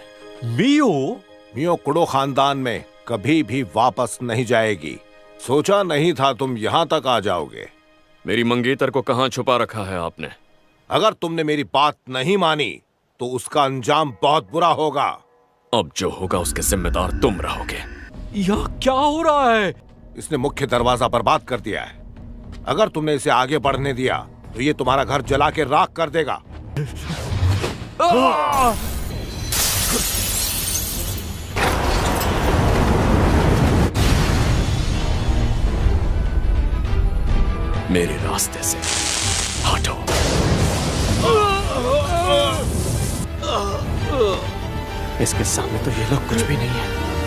मियो कुडो खानदान में कभी भी वापस नहीं जाएगी। सोचा नहीं था तुम यहाँ तक आ जाओगे। मेरी मंगेतर को कहाँ छुपा रखा है आपने? अगर तुमने मेरी बात नहीं मानी तो उसका अंजाम बहुत बुरा होगा। अब जो होगा उसके जिम्मेदार तुम रहोगे। यह क्या हो रहा है? इसने मुख्य दरवाजा बर्बाद कर दिया है। अगर तुमने इसे आगे बढ़ने दिया तो ये तुम्हारा घर जला के राख कर देगा। मेरे रास्ते से हटो। इसके सामने तो ये लोग कुछ भी नहीं है।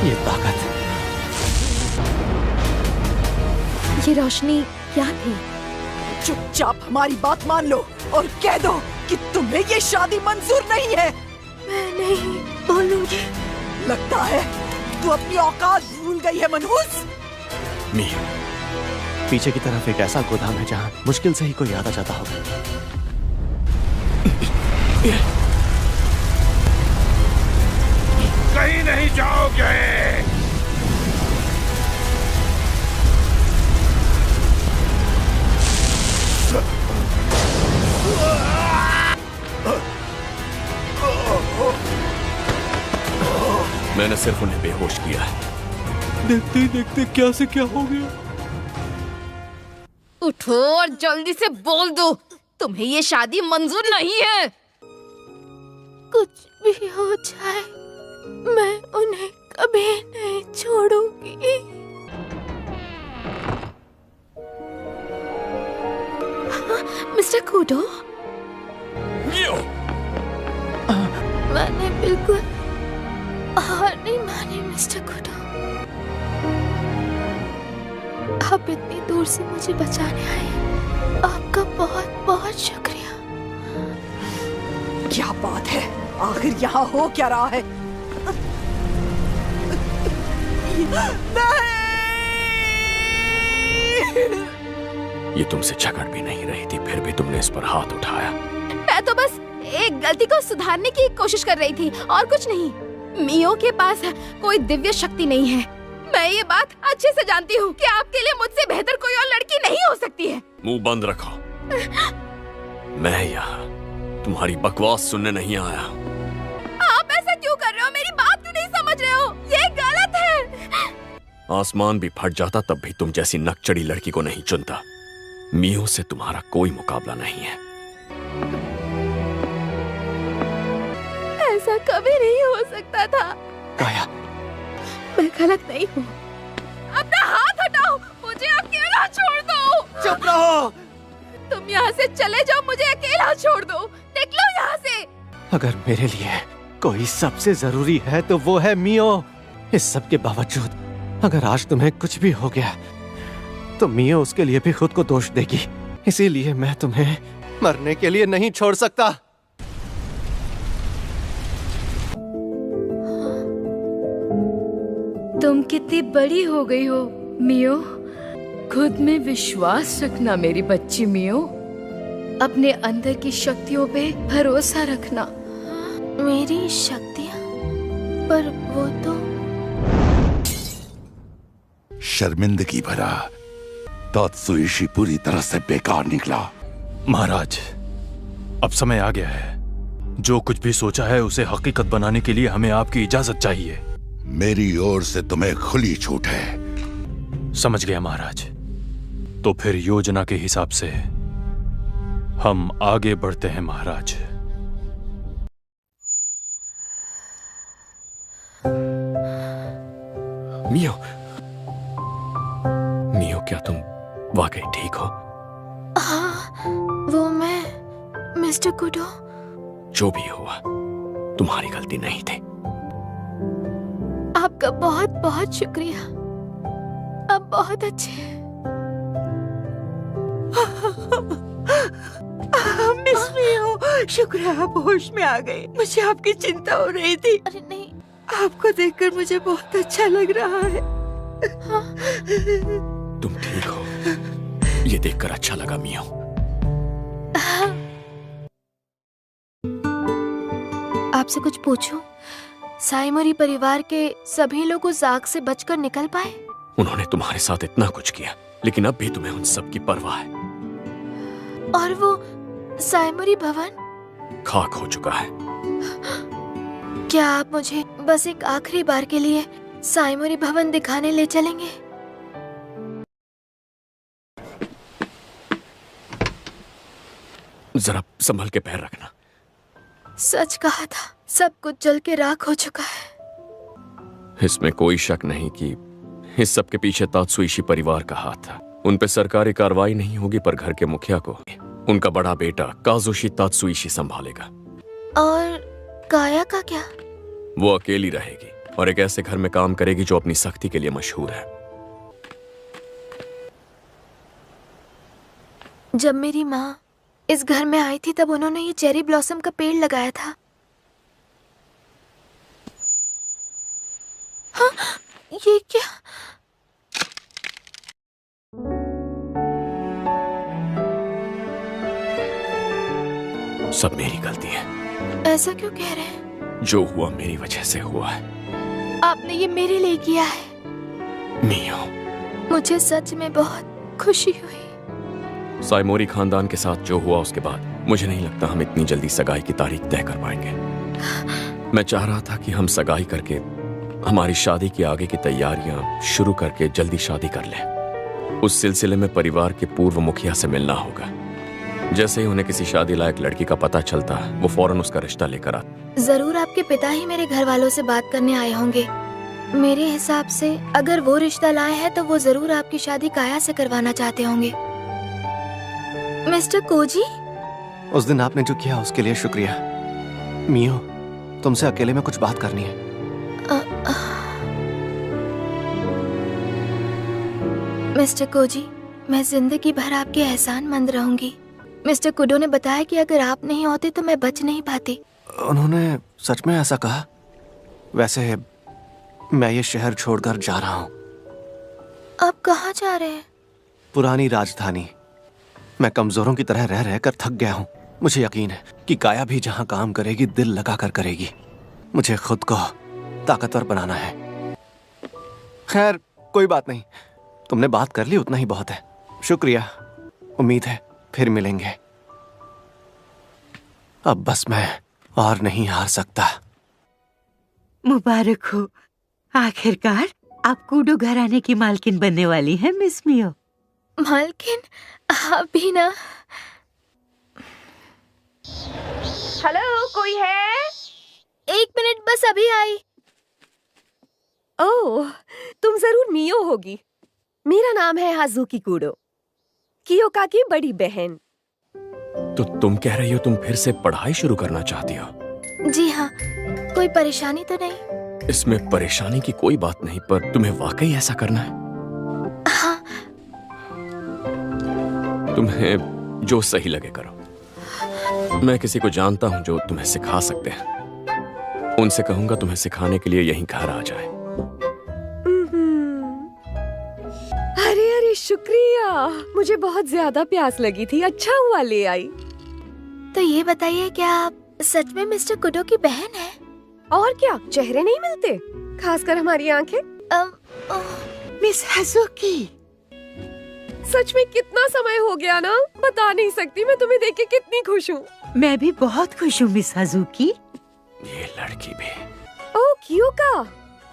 ये ताकत, ये रोशनी क्या थी? चुपचाप हमारी बात मान लो और कह दो कि तुम्हें ये शादी मंजूर नहीं है। मैं नहीं बोलूंगी। लगता है तू अपनी औकात भूल गई है मनहूस। मियो, पीछे की तरफ एक ऐसा गोदाम है जहाँ मुश्किल से ही कोई याद आ जाता होगा। कहीं नहीं जाओगे। मैंने सिर्फ उन्हें बेहोश किया है। देखते ही देखते क्या से क्या हो गया। उठो और जल्दी से बोल दो, तुम्हें ये शादी मंजूर नहीं है। कुछ भी हो जाए मैं उन्हें कभी नहीं छोड़ूंगी। मिस्टर कूडो, मैंने बिल्कुल हार नहीं मानी मिस्टर कूडो। आप इतनी दूर से मुझे बचाने आए, आपका बहुत बहुत शुक्रिया। क्या बात है, आखिर यहाँ हो क्या रहा है? ये तुमसे झगड़ भी नहीं रही थी, फिर भी तुमने इस पर हाथ उठाया। मैं तो बस एक गलती को सुधारने की कोशिश कर रही थी और कुछ नहीं। मियो के पास कोई दिव्य शक्ति नहीं है। मैं ये बात अच्छे से जानती हूँ कि आपके लिए मुझसे बेहतर कोई और लड़की नहीं हो सकती है। मुंह बंद रखो। मैं यहाँ तुम्हारी बकवास सुनने नहीं आया। आप ऐसा क्यों कर रहे हो? मेरी बात क्यों नहीं समझ रहे हो? ये गलत है। आसमान भी फट जाता तब भी तुम जैसी नकचड़ी लड़की को नहीं चुनता। मियो से तुम्हारा कोई मुकाबला नहीं है। ऐसा कभी नहीं हो सकता था। काया, मैं गलत नहीं हूँ। अपना हाथ हटाओ, मुझे अकेला छोड़ दो। चुप रहो। तुम यहाँ से चले जाओ, मुझे अकेला छोड़ दो। निकलो यहाँ से। अगर मेरे लिए कोई सबसे जरूरी है तो वो है मियो। इस सब के बावजूद अगर आज तुम्हें कुछ भी हो गया तो मियो उसके लिए भी खुद को दोष देगी। इसीलिए मैं तुम्हें मरने के लिए नहीं छोड़ सकता। तुम कितनी बड़ी हो गई हो मियो। खुद में विश्वास रखना मेरी बच्ची मियो। अपने अंदर की शक्तियों पे भरोसा रखना। मेरी शक्तियाँ? पर वो तो शर्मिंदगी भरा तात्सुइशी पूरी तरह से बेकार निकला। महाराज, अब समय आ गया है। जो कुछ भी सोचा है उसे हकीकत बनाने के लिए हमें आपकी इजाजत चाहिए। मेरी ओर से तुम्हें खुली छूट है। समझ गया महाराज। तो फिर योजना के हिसाब से हम आगे बढ़ते हैं महाराज। मियो, मियो, क्या तुम वाकई ठीक हो? हाँ, वो मैं मिस्टर कूडो। जो भी हुआ तुम्हारी गलती नहीं थी। आपका बहुत बहुत शुक्रिया। आप बहुत अच्छे हैं। मिस मियो, शुक्र है आप होश में आ गए। मुझे आपकी चिंता हो रही थी। अरे नहीं, आपको देखकर मुझे बहुत अच्छा लग रहा है। हाँ। तुम ठीक हो, ये देखकर अच्छा लगा मियो। आपसे कुछ पूछूं? साइमोरी परिवार के सभी लोग उस आग से बचकर निकल पाए? उन्होंने तुम्हारे साथ इतना कुछ किया, लेकिन अब भी तुम्हें उन सब की परवाह है। और वो साइमोरी भवन? खाक हो चुका है। क्या आप मुझे बस एक आखिरी बार के लिए साइमोरी भवन दिखाने ले चलेंगे? जरा संभल के पैर रखना। सच कहा था, सब कुछ जल के राख हो चुका है। इसमें कोई शक नहीं कि इस सब के पीछे तात्सुइशी परिवार का हाथ था। उन पे सरकारी कार्रवाई नहीं होगी, पर घर के मुखिया को उनका बड़ा बेटा काजुशी तात्सुइशी संभालेगा। और काया का क्या? वो अकेली रहेगी और एक ऐसे घर में काम करेगी जो अपनी सख्ती के लिए मशहूर है। जब मेरी माँ इस घर में आई थी तब उन्होंने ये चेरी ब्लॉसम का पेड़ लगाया था। हाँ, ये क्या? सब मेरी गलती है। ऐसा क्यों कह रहे हैं? जो हुआ मेरी वजह से हुआ है। आपने ये मेरे लिए किया है। मियो, मुझे सच में बहुत खुशी हुई। साइमोरी खानदान के साथ जो हुआ उसके बाद मुझे नहीं लगता हम इतनी जल्दी सगाई की तारीख तय कर पाएंगे। मैं चाह रहा था कि हम सगाई करके हमारी शादी की आगे की तैयारियां शुरू करके जल्दी शादी कर लें। उस सिलसिले में परिवार के पूर्व मुखिया से मिलना होगा। जैसे ही उन्हें किसी शादी लायक लड़की का पता चलता वो फौरन उसका रिश्ता लेकर आते। जरूर आपके पिता ही मेरे घर वालों से बात करने आए होंगे। मेरे हिसाब से अगर वो रिश्ता लाए हैं तो वो जरूर आपकी शादी काया से करवाना चाहते होंगे। मिस्टर कोजी, उस दिन आपने जो किया उसके लिए शुक्रिया। मियो, तुमसे अकेले में कुछ बात करनी है। मिस्टर कोजी, मैं जिंदगी भर आपके एहसानमंद रहूंगी। मिस्टर कुडो ने बताया कि अगर आप नहीं होते तो मैं बच नहीं पाती। उन्होंने सच में ऐसा कहा? वैसे मैं ये शहर छोड़कर जा रहा हूँ। आप कहाँ जा रहे हैं? पुरानी राजधानी। मैं कमजोरों की तरह रह रहकर थक गया हूँ। मुझे यकीन है कि काया भी जहाँ काम करेगी दिल लगाकर करेगी। मुझे खुद को ताकतवर बनाना है। खैर कोई बात नहीं, तुमने बात कर ली उतना ही बहुत है। शुक्रिया। उम्मीद है फिर मिलेंगे। अब बस मैं और नहीं हार सकता। मुबारक हो, आखिरकार आप कूडो घराने की मालकिन बनने वाली हैं मिस मियो। मालकिन? आप भी ना। हेलो, कोई है? 1 मिनट, बस अभी आई। ओह, तुम जरूर मियो होगी। मेरा नाम है हाजुकी कूडो, कियोका की बड़ी बहन। तो तुम कह रही हो तुम फिर से पढ़ाई शुरू करना चाहती हो? जी हाँ। कोई परेशानी तो नहीं? इसमें परेशानी की कोई बात नहीं, पर तुम्हें वाकई ऐसा करना है? हाँ। तुम्हें जो सही लगे करो। मैं किसी को जानता हूँ जो तुम्हें सिखा सकते हैं। उनसे कहूंगा तुम्हें सिखाने के लिए यहीं घर आ जाए। अरे अरे, शुक्रिया। मुझे बहुत ज्यादा प्यास लगी थी, अच्छा हुआ ले आई। तो ये बताइए, क्या आप सच में मिस्टर कुडो की बहन है? और क्या, चेहरे नहीं मिलते, खासकर हमारी आंखें। मिस हाजुकी, सच में कितना समय हो गया ना, बता नहीं सकती मैं तुम्हें देख के कितनी खुश हूँ। मैं भी बहुत खुश हूँ मिस हाजुकी। ये लड़की भी। ओह कियोका,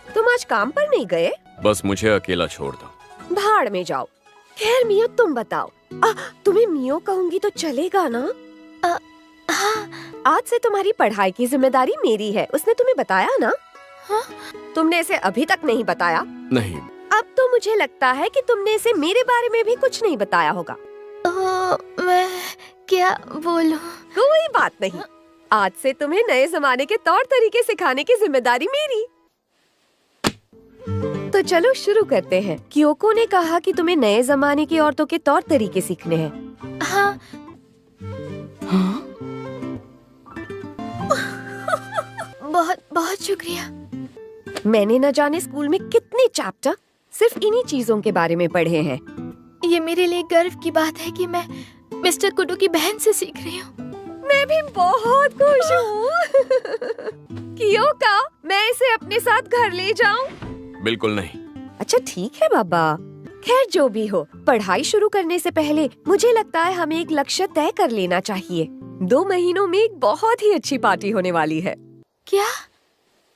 तुम आज काम पर नहीं गए? बस मुझे अकेला छोड़ दो। भाड़ में जाओ। खैर मियो, तुम बताओ। तुम्हें मियो कहूंगी तो चलेगा ना? हाँ। आज से तुम्हारी पढ़ाई की जिम्मेदारी मेरी है। उसने तुम्हें बताया ना? हाँ? तुमने इसे अभी तक नहीं बताया? नहीं। अब तो मुझे लगता है कि तुमने इसे मेरे बारे में भी कुछ नहीं बताया होगा। मैं क्या बोलूं? कोई बात नहीं, आज से तुम्हें नए जमाने के तौर तरीके सिखाने की जिम्मेदारी मेरी। तो चलो शुरू करते हैं। क्योको ने कहा कि तुम्हें नए जमाने की औरतों के तौर तरीके सीखने हैं। हाँ। बहुत बहुत शुक्रिया। मैंने न जाने स्कूल में कितने चैप्टर सिर्फ इन्हीं चीजों के बारे में पढ़े हैं। ये मेरे लिए गर्व की बात है कि मैं मिस्टर कुडो की बहन से सीख रही हूँ। मैं भी बहुत खुश हूँ। कियोका, मैं इसे अपने साथ घर ले जाऊं? बिल्कुल नहीं। अच्छा ठीक है बाबा, खैर जो भी हो, पढ़ाई शुरू करने से पहले मुझे लगता है हमें एक लक्ष्य तय कर लेना चाहिए। 2 महीनों में एक बहुत ही अच्छी पार्टी होने वाली है। क्या?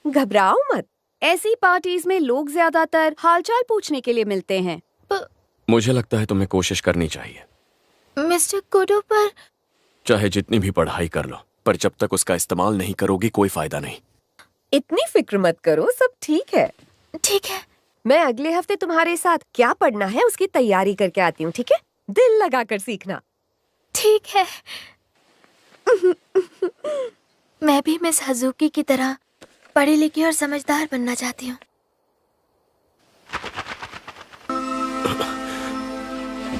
घबराओ मत, ऐसी पार्टीज में लोग ज्यादातर हालचाल पूछने के लिए मिलते हैं। मुझे लगता है तुम्हें कोशिश करनी चाहिए। मिस्टर कुडो, पर चाहे जितनी भी पढ़ाई कर लो, पर जब तक उसका इस्तेमाल नहीं करोगी कोई फायदा नहीं। इतनी फिक्र मत करो, सब ठीक है। ठीक है, मैं अगले हफ्ते तुम्हारे साथ क्या पढ़ना है उसकी तैयारी करके आती हूँ, ठीक है? दिल लगाकर सीखना। ठीक है। मैं भी मिस हज़ुकी की तरह पढ़ी लिखी और समझदार बनना चाहती हूँ।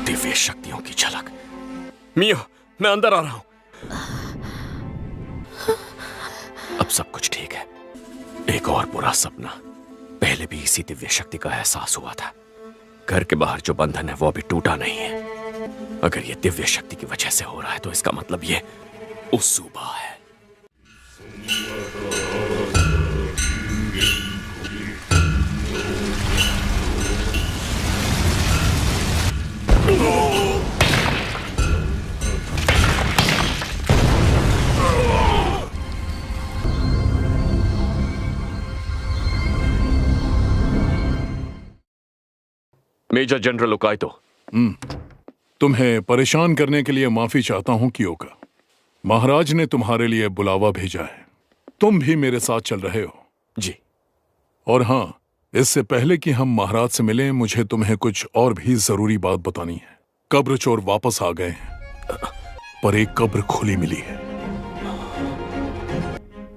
दिव्य शक्तियों की झलक। मियो, मैं अंदर आ रहा हूँ। अब सब कुछ ठीक है। एक और बुरा सपना, पहले भी इसी दिव्य शक्ति का एहसास हुआ था। घर के बाहर जो बंधन है वो अभी टूटा नहीं है। अगर ये दिव्य शक्ति की वजह से हो रहा है तो इसका मतलब ये उसूबा है। Major general Ukaito. तुम्हें परेशान करने के लिए माफी चाहता हूं कियोका। महाराज ने तुम्हारे लिए बुलावा भेजा है। तुम भी मेरे साथ चल रहे हो। जी। और हाँ, इससे पहले कि हम महाराज से मिलें, मुझे तुम्हें कुछ और भी जरूरी बात बतानी है। कब्र चोर वापस आ गए हैं, पर एक कब्र खुली मिली है।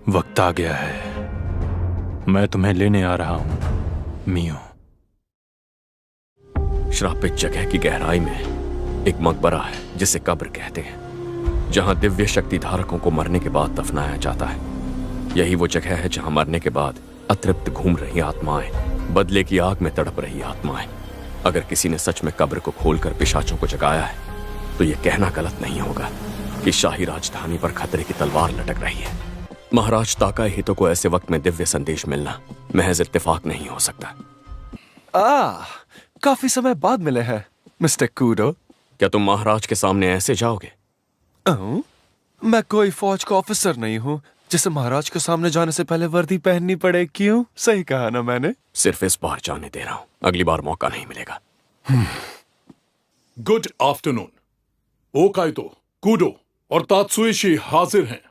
वक्त आ गया है, मैं तुम्हें लेने आ रहा हूं मियो। श्रापित जगह की गहराई में एक मकबरा है जिसे कब्र कहते हैं, जहां दिव्य शक्ति धारकों को मरने के बाद दफनाया जाता है। यही वो जगह है जहां मरने के बाद अतृप्त घूम रही आत्माएं, बदले की आग में तड़प रही आत्माएं। अगर किसी ने सच में कब्र को खोलकर पिशाचों को जगाया है तो यह कहना गलत नहीं होगा कि शाही राजधानी पर खतरे की तलवार लटक रही है। महाराज ताकाई हितो को ऐसे वक्त में दिव्य संदेश मिलना महज इत्तेफाक नहीं हो सकता। काफी समय बाद मिले हैं मिस्टर कूडो। क्या तुम महाराज के सामने ऐसे जाओगे? मैं कोई फौज का ऑफिसर नहीं हूँ जिसे महाराज के सामने जाने से पहले वर्दी पहननी पड़े। क्यों? सही कहा ना मैंने? सिर्फ इस बार जाने दे रहा हूँ, अगली बार मौका नहीं मिलेगा। Good afternoon. ओकाइतो, कूडो और तात्सुइशी हाजिर हैं।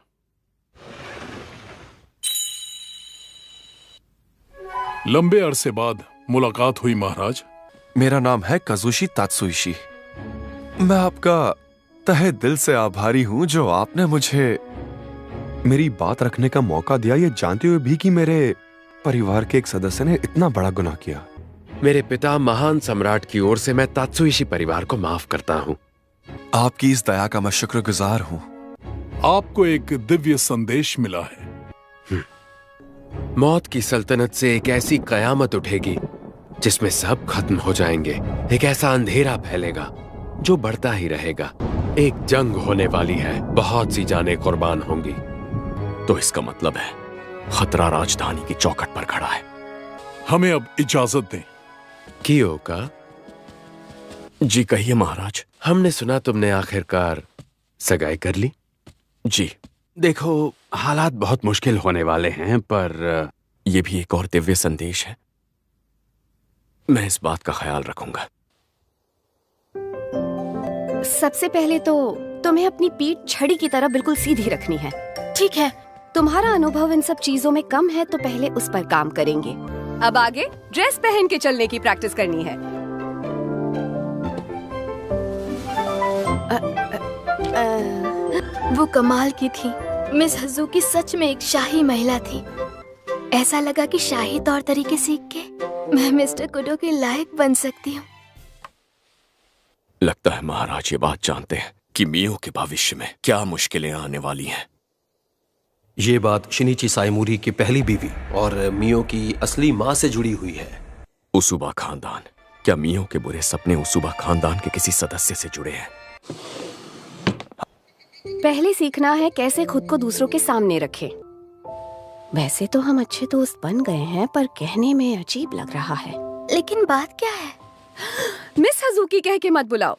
लंबे अरसे बाद मुलाकात हुई महाराज। मेरा नाम है काजुशी तात्सुइशी। मैं आपका तहे दिल से आभारी हूं जो आपने मुझे मेरी बात रखने का मौका दिया, ये जानते हुए भी कि मेरे परिवार के एक सदस्य ने इतना बड़ा गुनाह किया। मेरे पिता महान सम्राट की ओर से मैं तात्सुइशी परिवार को माफ करता हूँ। आपकी इस दया का मैं शुक्रगुजार हूँ। आपको एक दिव्य संदेश मिला है। मौत की सल्तनत से एक ऐसी कयामत उठेगी जिसमें सब खत्म हो जाएंगे। एक ऐसा अंधेरा फैलेगा जो बढ़ता ही रहेगा। एक जंग होने वाली है, बहुत सी जानें कुर्बान होंगी। तो इसका मतलब है खतरा राजधानी की चौखट पर खड़ा है। हमें अब इजाजत दें। कियोका जी कहिए महाराज। हमने सुना तुमने आखिरकार सगाई कर ली। जी। देखो, हालात बहुत मुश्किल होने वाले हैं, पर यह भी एक और दिव्य संदेश है। मैं इस बात का ख्याल रखूंगा। सबसे पहले तो तुम्हें अपनी पीठ छड़ी की तरह बिल्कुल सीधी रखनी है। ठीक है, तुम्हारा अनुभव इन सब चीजों में कम है तो पहले उस पर काम करेंगे। अब आगे ड्रेस पहन के चलने की प्रैक्टिस करनी है। वो कमाल की थी। मिस हज़ुकी सच में एक शाही महिला थी। ऐसा लगा कि शाही तौर तरीके सीख के मैं मिस्टर कुडो के लायक बन सकती हूँ। लगता है महाराज ये बात जानते हैं कि मियो के भविष्य में क्या मुश्किलें आने वाली हैं। ये बात शिनिची साइमोरी की पहली बीवी और मियो की असली माँ से जुड़ी हुई है। उसूबा खानदान। क्या मियो के बुरे सपने उसूबा खानदान के किसी सदस्य से जुड़े हैं? पहले सीखना है कैसे खुद को दूसरों के सामने रखें। वैसे तो हम अच्छे दोस्त बन गए हैं, पर कहने में अजीब लग रहा है। लेकिन बात क्या है? मिस हज़ुकी कह के मत बुलाओ।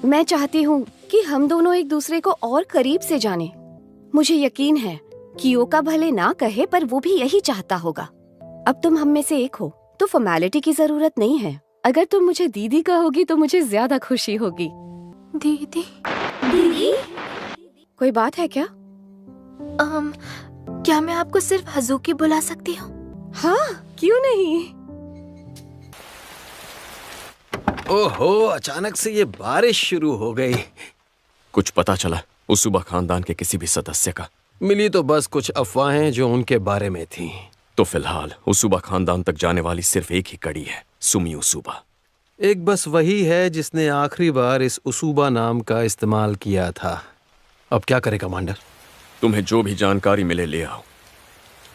मैं चाहती हूँ कि हम दोनों एक दूसरे को और करीब से जाने। मुझे यकीन है कियोका भले ना कहे पर वो भी यही चाहता होगा। अब तुम हम में से एक हो तो फॉर्मेलिटी की जरूरत नहीं है। अगर तुम मुझे दीदी कहोगी तो मुझे ज्यादा खुशी होगी। दीदी? दीदी? कोई बात है क्या? क्या मैं आपको सिर्फ हज़ुकी बुला सकती हूँ? हाँ, क्यों नहीं। ओहो, अचानक से ये बारिश शुरू हो गई। कुछ पता चला उसूबा खानदान के किसी भी सदस्य का? मिली तो बस कुछ अफवाहें जो उनके बारे में थीं। तो फिलहाल उसूबा खानदान तक जाने वाली सिर्फ एक ही कड़ी है, सुमी उसूबा। एक बस वही है जिसने आखिरी बार इस उसूबा नाम का इस्तेमाल किया था। अब क्या करे कमांडर? तुम्हें जो भी जानकारी मिले ले आओ।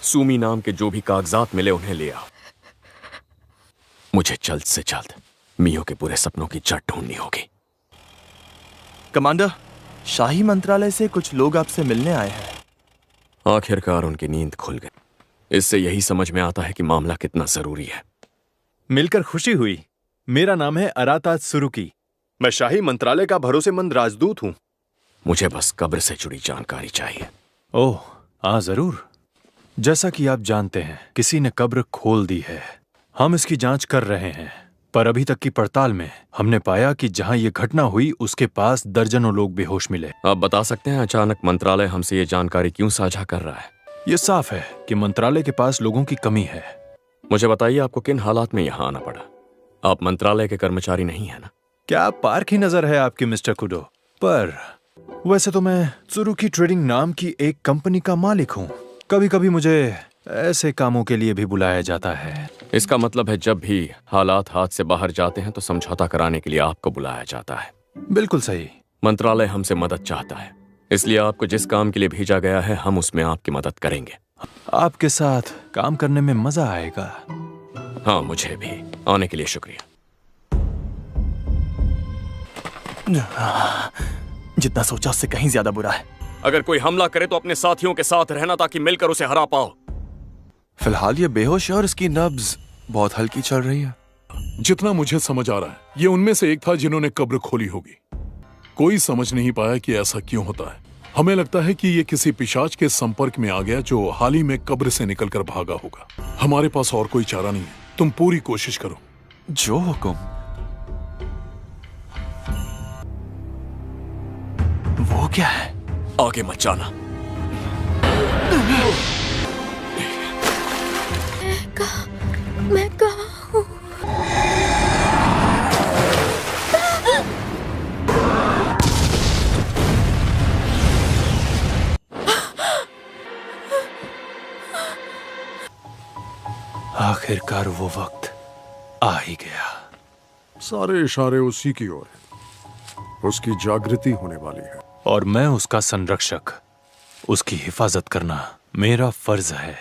सुमी नाम के जो भी कागजात मिले उन्हें ले आओ। मुझे जल्द से जल्द मियो के पूरे सपनों की जड़ ढूंढनी होगी। कमांडर, शाही मंत्रालय से कुछ लोग आपसे मिलने आए हैं। आखिरकार उनकी नींद खुल गई। इससे यही समझ में आता है कि मामला कितना जरूरी है। मिलकर खुशी हुई। मेरा नाम है अराता त्सुरुकी। मैं शाही मंत्रालय का भरोसेमंद राजदूत हूँ। मुझे बस कब्र से जुड़ी जानकारी चाहिए। ओह, हाँ जरूर। जैसा कि आप जानते हैं, किसी ने कब्र खोल दी है। हम इसकी जांच कर रहे हैं, पर अभी तक की पड़ताल में हमने पाया कि जहां ये घटना हुई उसके पास दर्जनों लोग बेहोश मिले। आप बता सकते हैं अचानक मंत्रालय हमसे ये जानकारी क्यों साझा कर रहा है? ये साफ है कि मंत्रालय के पास लोगों की कमी है। मुझे बताइए आपको किन हालात में यहाँ आना पड़ा? आप मंत्रालय के कर्मचारी नहीं है ना? क्या पार्क ही नजर है आपकी मिस्टर कुडो? पर वैसे तो मैं त्सुरुकी ट्रेडिंग नाम की एक कंपनी का मालिक हूँ। कभी कभी मुझे ऐसे कामों के लिए भी बुलाया जाता है। इसका मतलब है जब भी हालात हाथ से बाहर जाते हैं तो समझौता कराने के लिए आपको बुलाया जाता है। बिल्कुल सही। मंत्रालय हमसे मदद चाहता है, इसलिए आपको जिस काम के लिए भेजा गया है हम उसमें आपकी मदद करेंगे। आपके साथ काम करने में मजा आएगा। हाँ, मुझे भी। आने के लिए शुक्रिया। जितना सोचा उससे कहीं ज्यादा बुरा है। अगर कोई हमला करे तो अपने साथियों के साथ रहना ताकि मिलकर उसे हरा पाओ। फिलहाल ये बेहोश है और इसकी नब्ज बहुत हल्की चल रही है। जितना मुझे समझ आ रहा है ये उनमें से एक था जिन्होंने कब्र खोली होगी। कोई समझ नहीं पाया कि ऐसा क्यों होता है। हमें लगता है कि ये किसी पिशाच के संपर्क में आ गया जो हाल ही में कब्र से निकलकर भागा होगा। हमारे पास और कोई चारा नहीं है। तुम पूरी कोशिश करो। जो हुकुम। वो क्या है? आगे मत जाना। मैं कहाँ हूँ? आखिरकार वो वक्त आ ही गया। सारे इशारे उसी की ओर हैं। उसकी जागृति होने वाली है और मैं उसका संरक्षक। उसकी हिफाजत करना मेरा फर्ज है।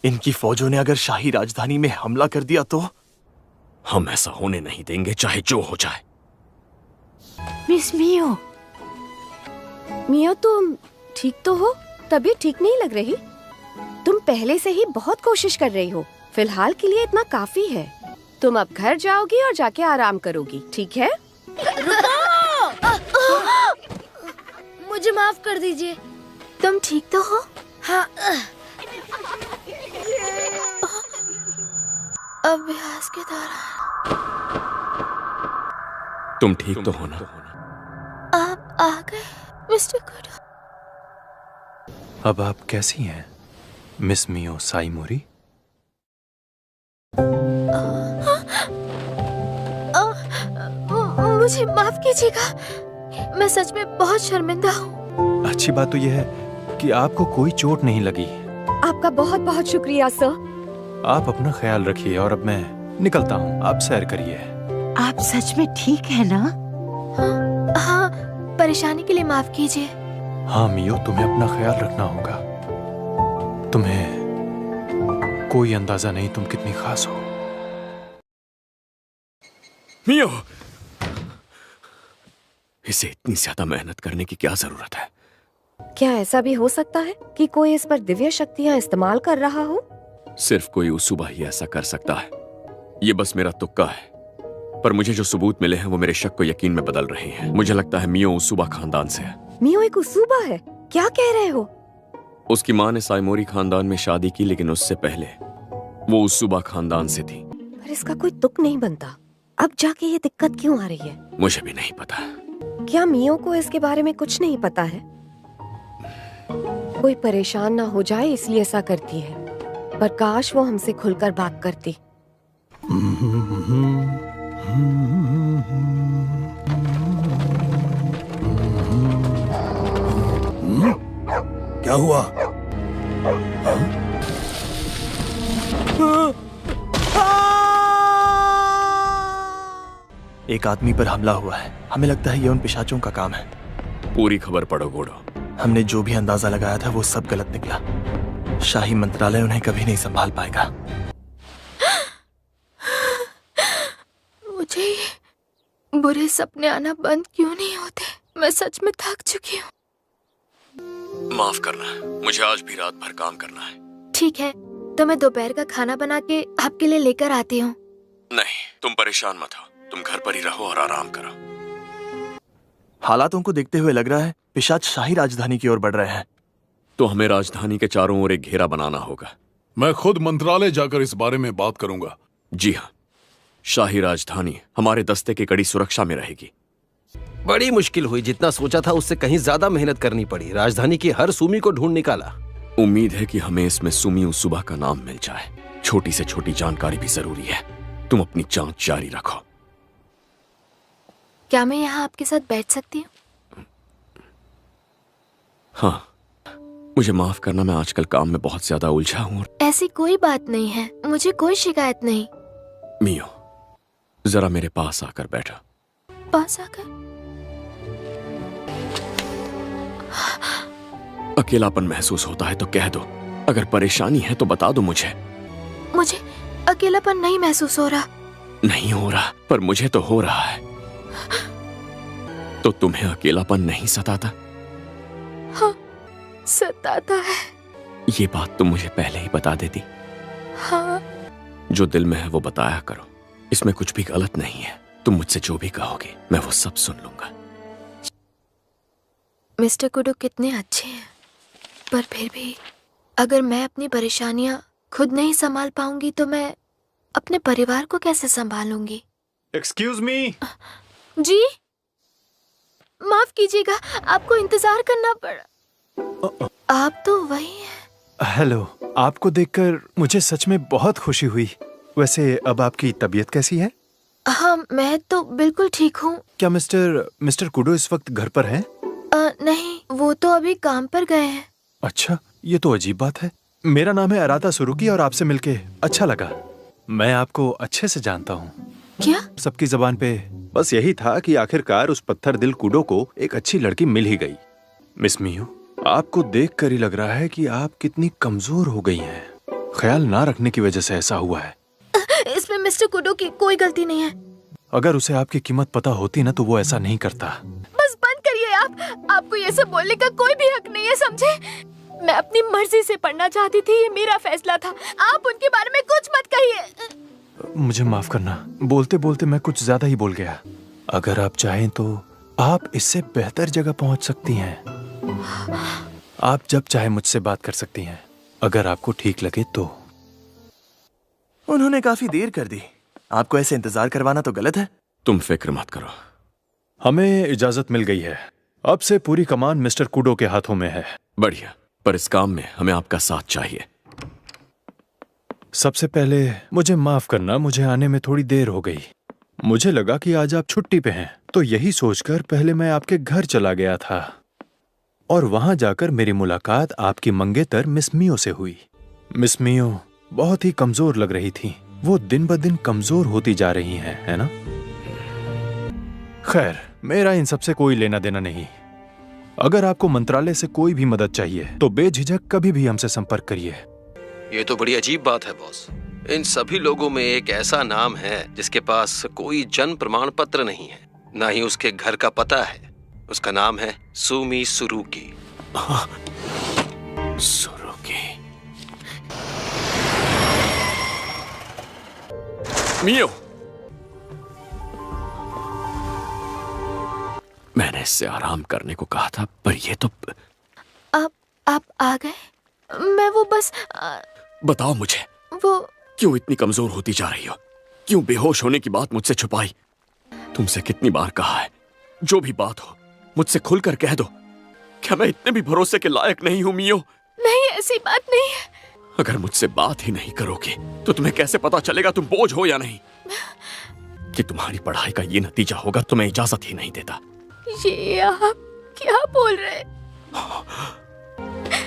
इनकी फौजों ने अगर शाही राजधानी में हमला कर दिया तो? हम ऐसा होने नहीं देंगे, चाहे जो हो जाए। मिस मियो। मियो, तुम ठीक तो हो? तबीयत ठीक नहीं लग रही। तुम पहले से ही बहुत कोशिश कर रही हो। फिलहाल के लिए इतना काफी है। तुम अब घर जाओगी और जाके आराम करोगी, ठीक है? मुझे माफ कर दीजिए। तुम ठीक तो हो? हाँ। अभ्यास के दौरान तुम ठीक तो हो ना? आप आ गए मिस्टर कुडो। अब आप कैसी हैं मिस मियो साइमोरी? मुझे माफ कीजिएगा। मैं सच में बहुत शर्मिंदा हूँ। अच्छी बात तो यह है कि आपको कोई चोट नहीं लगी। आपका बहुत बहुत शुक्रिया सर। आप अपना ख्याल रखिए और अब मैं निकलता हूँ। आप सैर करिए। आप सच में ठीक है ना? हाँ, परेशानी के लिए माफ कीजिए। हाँ मियो, तुम्हें अपना ख्याल रखना होगा। तुम्हें कोई अंदाजा नहीं तुम कितनी खास हो। मियो, इसे इतनी ज्यादा मेहनत करने की क्या जरूरत है? क्या ऐसा भी हो सकता है कि कोई इस पर दिव्य शक्तियां इस्तेमाल कर रहा हो? सिर्फ कोई उसूबा ही ऐसा कर सकता है। ये बस मेरा तुक्का है, पर मुझे जो सबूत मिले हैं वो मेरे शक को यकीन में बदल रहे हैं। मुझे लगता है मियो उसूबा खानदान से है। मियो एक उसूबा है? क्या कह रहे हो? उसकी माँ ने साइमोरी खानदान में शादी की, लेकिन उससे पहले वो उसूबा खानदान से थी। पर इसका कोई तुक नहीं बनता। अब जाके ये दिक्कत क्यों आ रही है? मुझे भी नहीं पता। क्या मियो को इसके बारे में कुछ नहीं पता है? कोई परेशान ना हो जाए इसलिए ऐसा करती है, पर काश वो हमसे खुलकर बात करती। क्या हुआ? एक आदमी पर हमला हुआ है। हमें लगता है ये उन पिशाचों का काम है। पूरी खबर पढ़ो घोड़ो। हमने जो भी अंदाजा लगाया था वो सब गलत निकला। शाही मंत्रालय उन्हें कभी नहीं संभाल पाएगा। मुझे ये बुरे सपने आना बंद क्यों नहीं होते? मैं सच में थक चुकी हूँ। माफ करना, मुझे आज भी रात भर काम करना है। ठीक है, तो मैं दोपहर का खाना बना के आपके लिए लेकर आती हूँ। नहीं, तुम परेशान मत हो। तुम घर पर ही रहो और आराम करो। हालातों को देखते हुए लग रहा है पिशाच शाही राजधानी की ओर बढ़ रहे हैं। तो हमें राजधानी के चारों ओर एक घेरा बनाना होगा। मैं खुद मंत्रालय जाकर इस बारे में बात करूंगा। जी हाँ, शाही राजधानी हमारे दस्ते की कड़ी सुरक्षा में रहेगी। बड़ी मुश्किल हुई। जितना सोचा था उससे कहीं ज्यादा मेहनत करनी पड़ी। राजधानी की हर सूमी को ढूंढ निकाला। उम्मीद है कि हमें इसमें सुमी उसूबा का नाम मिल जाए। छोटी से छोटी जानकारी भी जरूरी है। तुम अपनी जांच जारी रखो। क्या मैं यहाँ आपके साथ बैठ सकती हूँ? हाँ, मुझे माफ करना, मैं आजकल काम में बहुत ज्यादा उलझा हूँ। ऐसी कोई बात नहीं है, मुझे कोई शिकायत नहीं। मियो, जरा मेरे पास आकर बैठो। पास आकर? अकेलापन महसूस होता है तो कह दो। अगर परेशानी है तो बता दो मुझे। मुझे अकेलापन नहीं महसूस हो रहा। नहीं हो रहा, पर मुझे तो हो रहा है। तो तुम्हें अकेलापन नहीं सताता? हाँ, सताता है। ये बात तुम मुझे पहले ही बता देती। हाँ। जो दिल में है वो बताया करो। इसमें कुछ भी गलत नहीं है। तुम मुझसे जो भी कहोगे मैं वो सब सुन लूंगा। मिस्टर कुडो कितने अच्छे हैं, पर फिर भी अगर मैं अपनी परेशानियां खुद नहीं संभाल पाऊंगी तो मैं अपने परिवार को कैसे संभालूंगी? Excuse me. जी, माफ कीजिएगा, आपको इंतजार करना पड़ा। आप तो वही हैं। हेलो, आपको देखकर मुझे सच में बहुत खुशी हुई। वैसे अब आपकी तबीयत कैसी है? हाँ, मैं तो बिल्कुल ठीक हूँ। क्या मिस्टर कुडो इस वक्त घर पर हैं? नहीं, वो तो अभी काम पर गए हैं। अच्छा, ये तो अजीब बात है। मेरा नाम है अराता सुरुकी और आपसे मिलके अच्छा लगा। मैं आपको अच्छे से जानता हूँ। क्या? सबकी जबान पे बस यही था कि आखिरकार उस पत्थर दिल कुडो को एक अच्छी लड़की मिल ही गई। मिस मियो, आपको देखकर ही लग रहा है कि आप कितनी कमजोर हो गई हैं। ख्याल ना रखने की वजह से ऐसा हुआ है। इसमें मिस्टर कुडो की कोई गलती नहीं है। अगर उसे आपकी कीमत पता होती ना तो वो ऐसा नहीं करता। बस बंद करिए आप। आपको ये सब बोलने का कोई भी हक नहीं है, समझे? मैं अपनी मर्जी से पढ़ना चाहती थी, ये मेरा फैसला था। आप उनके बारे में कुछ मत कहिए। मुझे माफ करना, बोलते बोलते मैं कुछ ज्यादा ही बोल गया। अगर आप चाहें तो आप इससे बेहतर जगह पहुंच सकती हैं। आप जब चाहे मुझसे बात कर सकती हैं, अगर आपको ठीक लगे तो। उन्होंने काफी देर कर दी। आपको ऐसे इंतजार करवाना तो गलत है। तुम फिक्र मत करो, हमें इजाजत मिल गई है। अब से पूरी कमान मिस्टर कुडो के हाथों में है। बढ़िया, पर इस काम में हमें आपका साथ चाहिए। सबसे पहले मुझे माफ करना, मुझे आने में थोड़ी देर हो गई। मुझे लगा कि आज आप छुट्टी पे हैं, तो यही सोचकर पहले मैं आपके घर चला गया था और वहां जाकर मेरी मुलाकात आपकी मंगेतर मिस मियो से हुई। मिस मियो बहुत ही कमजोर लग रही थी। वो दिन ब दिन कमजोर होती जा रही हैं, है ना? खैर, मेरा इन सबसे कोई लेना देना नहीं। अगर आपको मंत्रालय से कोई भी मदद चाहिए तो बेझिझक कभी भी हमसे संपर्क करिए। ये तो बड़ी अजीब बात है बॉस। इन सभी लोगों में एक ऐसा नाम है जिसके पास कोई जन्म प्रमाण पत्र नहीं है, ना ही उसके घर का पता है। उसका नाम है सुमी सुरुकी। सुरुकी। मियो, इससे आराम करने को कहा था, पर ये तो... आप आ गए? मैं वो बस बताओ मुझे, वो क्यों इतनी कमजोर होती जा रही हो? क्यों बेहोश होने की बात मुझसे छुपाई? तुमसे कितनी बार कहा है, जो भी बात हो मुझसे खुलकर कह दो। क्या मैं इतने भी भरोसे के लायक नहीं हूं मियो? नहीं, ऐसी बात नहीं है। अगर मुझसे बात ही नहीं करोगे तो तुम्हें कैसे पता चलेगा तुम बोझ हो या नहीं? कि तुम्हारी पढ़ाई का ये नतीजा होगा तो मैं इजाजत ही नहीं देता। ये आप क्या बोल रहे?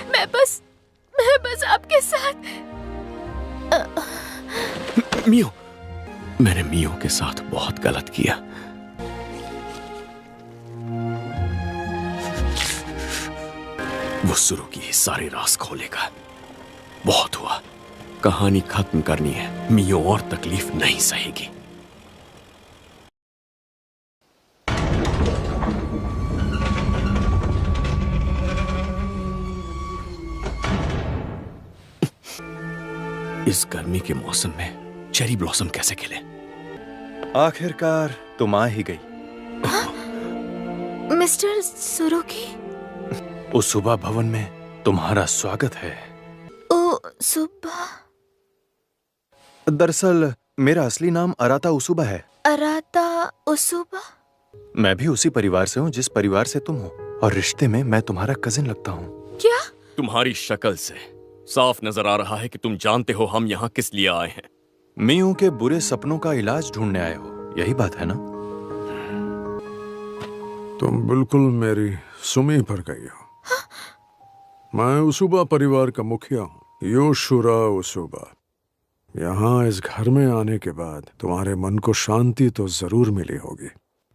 मैं बस आपके साथ। मियो, मैंने मियो के साथ बहुत गलत किया। वो शुरू की सारे राज खोलेगा। बहुत हुआ, कहानी खत्म करनी है। मियो और तकलीफ नहीं सहेगी। इस गर्मी के मौसम में चेरी ब्लॉसम कैसे खिले? आखिरकार तुम आ ही गई। मिस्टर सुरुकी, उसूबा भवन में तुम्हारा स्वागत है। सुबह? दरअसल मेरा असली नाम अराता उसूबा है। अराता उसूबा? मैं भी उसी परिवार से हूँ जिस परिवार से तुम हो, और रिश्ते में मैं तुम्हारा कजिन लगता हूँ। क्या? तुम्हारी शक्ल से साफ नजर आ रहा है कि तुम जानते हो हम यहाँ किस लिए आए हैं। मियों के बुरे सपनों का इलाज ढूंढने आए हो, यही बात है ना? तुम बिल्कुल मेरी सुमी पर गई हो। मैं उसूबा परिवार का मुखिया हूँ, योशुरा उसूबा। यहाँ इस घर में आने के बाद तुम्हारे मन को शांति तो जरूर मिली होगी।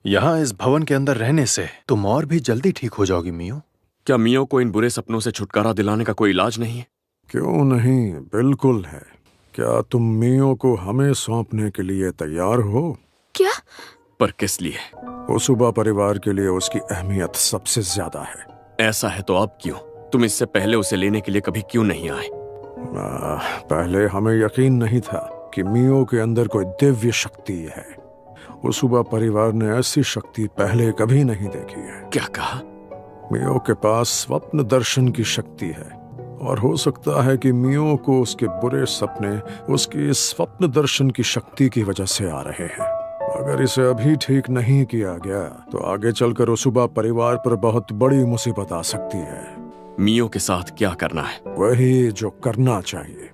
यहाँ इस भवन के अंदर रहने से तुम और भी जल्दी ठीक हो जाओगी मियो। क्या मियो को इन बुरे सपनों से छुटकारा दिलाने का कोई इलाज नहीं है? क्यों नहीं, बिल्कुल है। क्या तुम मियो को हमें सौंपने के लिए तैयार हो? क्या? पर किस लिए? उसूबा परिवार के लिए उसकी अहमियत सबसे ज्यादा है। ऐसा है तो अब क्यों? तुम इससे पहले उसे लेने के लिए कभी क्यों नहीं आए? पहले हमें यकीन नहीं था कि मियो के अंदर कोई दिव्य शक्ति है। उसूबा परिवार ने ऐसी शक्ति पहले कभी नहीं देखी है। क्या कहा? मियो के पास स्वप्न दर्शन की शक्ति है, और हो सकता है कि मियो को उसके बुरे सपने उसकी स्वप्न दर्शन की शक्ति की वजह से आ रहे हैं। अगर इसे अभी ठीक नहीं किया गया तो आगे चलकर उसूबा परिवार पर बहुत बड़ी मुसीबत आ सकती है। मियो के साथ क्या करना है? वही जो करना चाहिए।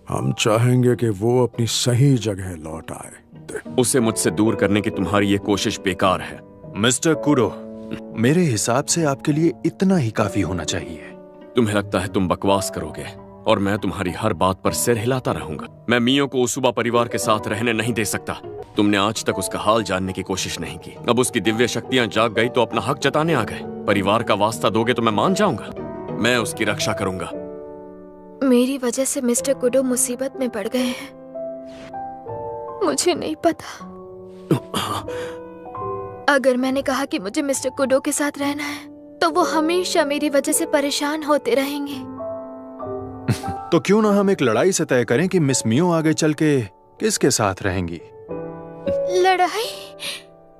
हम चाहेंगे कि वो अपनी सही जगह लौट आए। उसे मुझसे दूर करने की तुम्हारी ये कोशिश बेकार है। मिस्टर कूडो, मेरे हिसाब से आपके लिए इतना ही काफी होना चाहिए। तुम्हें लगता है तुम बकवास करोगे और मैं तुम्हारी हर बात पर सिर हिलाता रहूंगा? मैं मियो को उसूबा परिवार के साथ रहने नहीं दे सकता। तुमने आज तक उसका हाल जानने की कोशिश नहीं की। अब उसकी दिव्य शक्तियां जाग गई तो अपना हक जताने आ गए। परिवार का वास्ता दोगे तो मैं मान जाऊंगा। मैं उसकी रक्षा करूंगा। मेरी वजह से मिस्टर कुडो मुसीबत में पड़ गए हैं। मुझे नहीं पता। अगर मैंने कहा कि मुझे मिस्टर कुडो के साथ रहना है तो वो हमेशा मेरी वजह से परेशान होते रहेंगे। तो क्यों ना हम एक लड़ाई से तय करें कि मिस मियो आगे चल के किसके साथ रहेंगी? लड़ाई?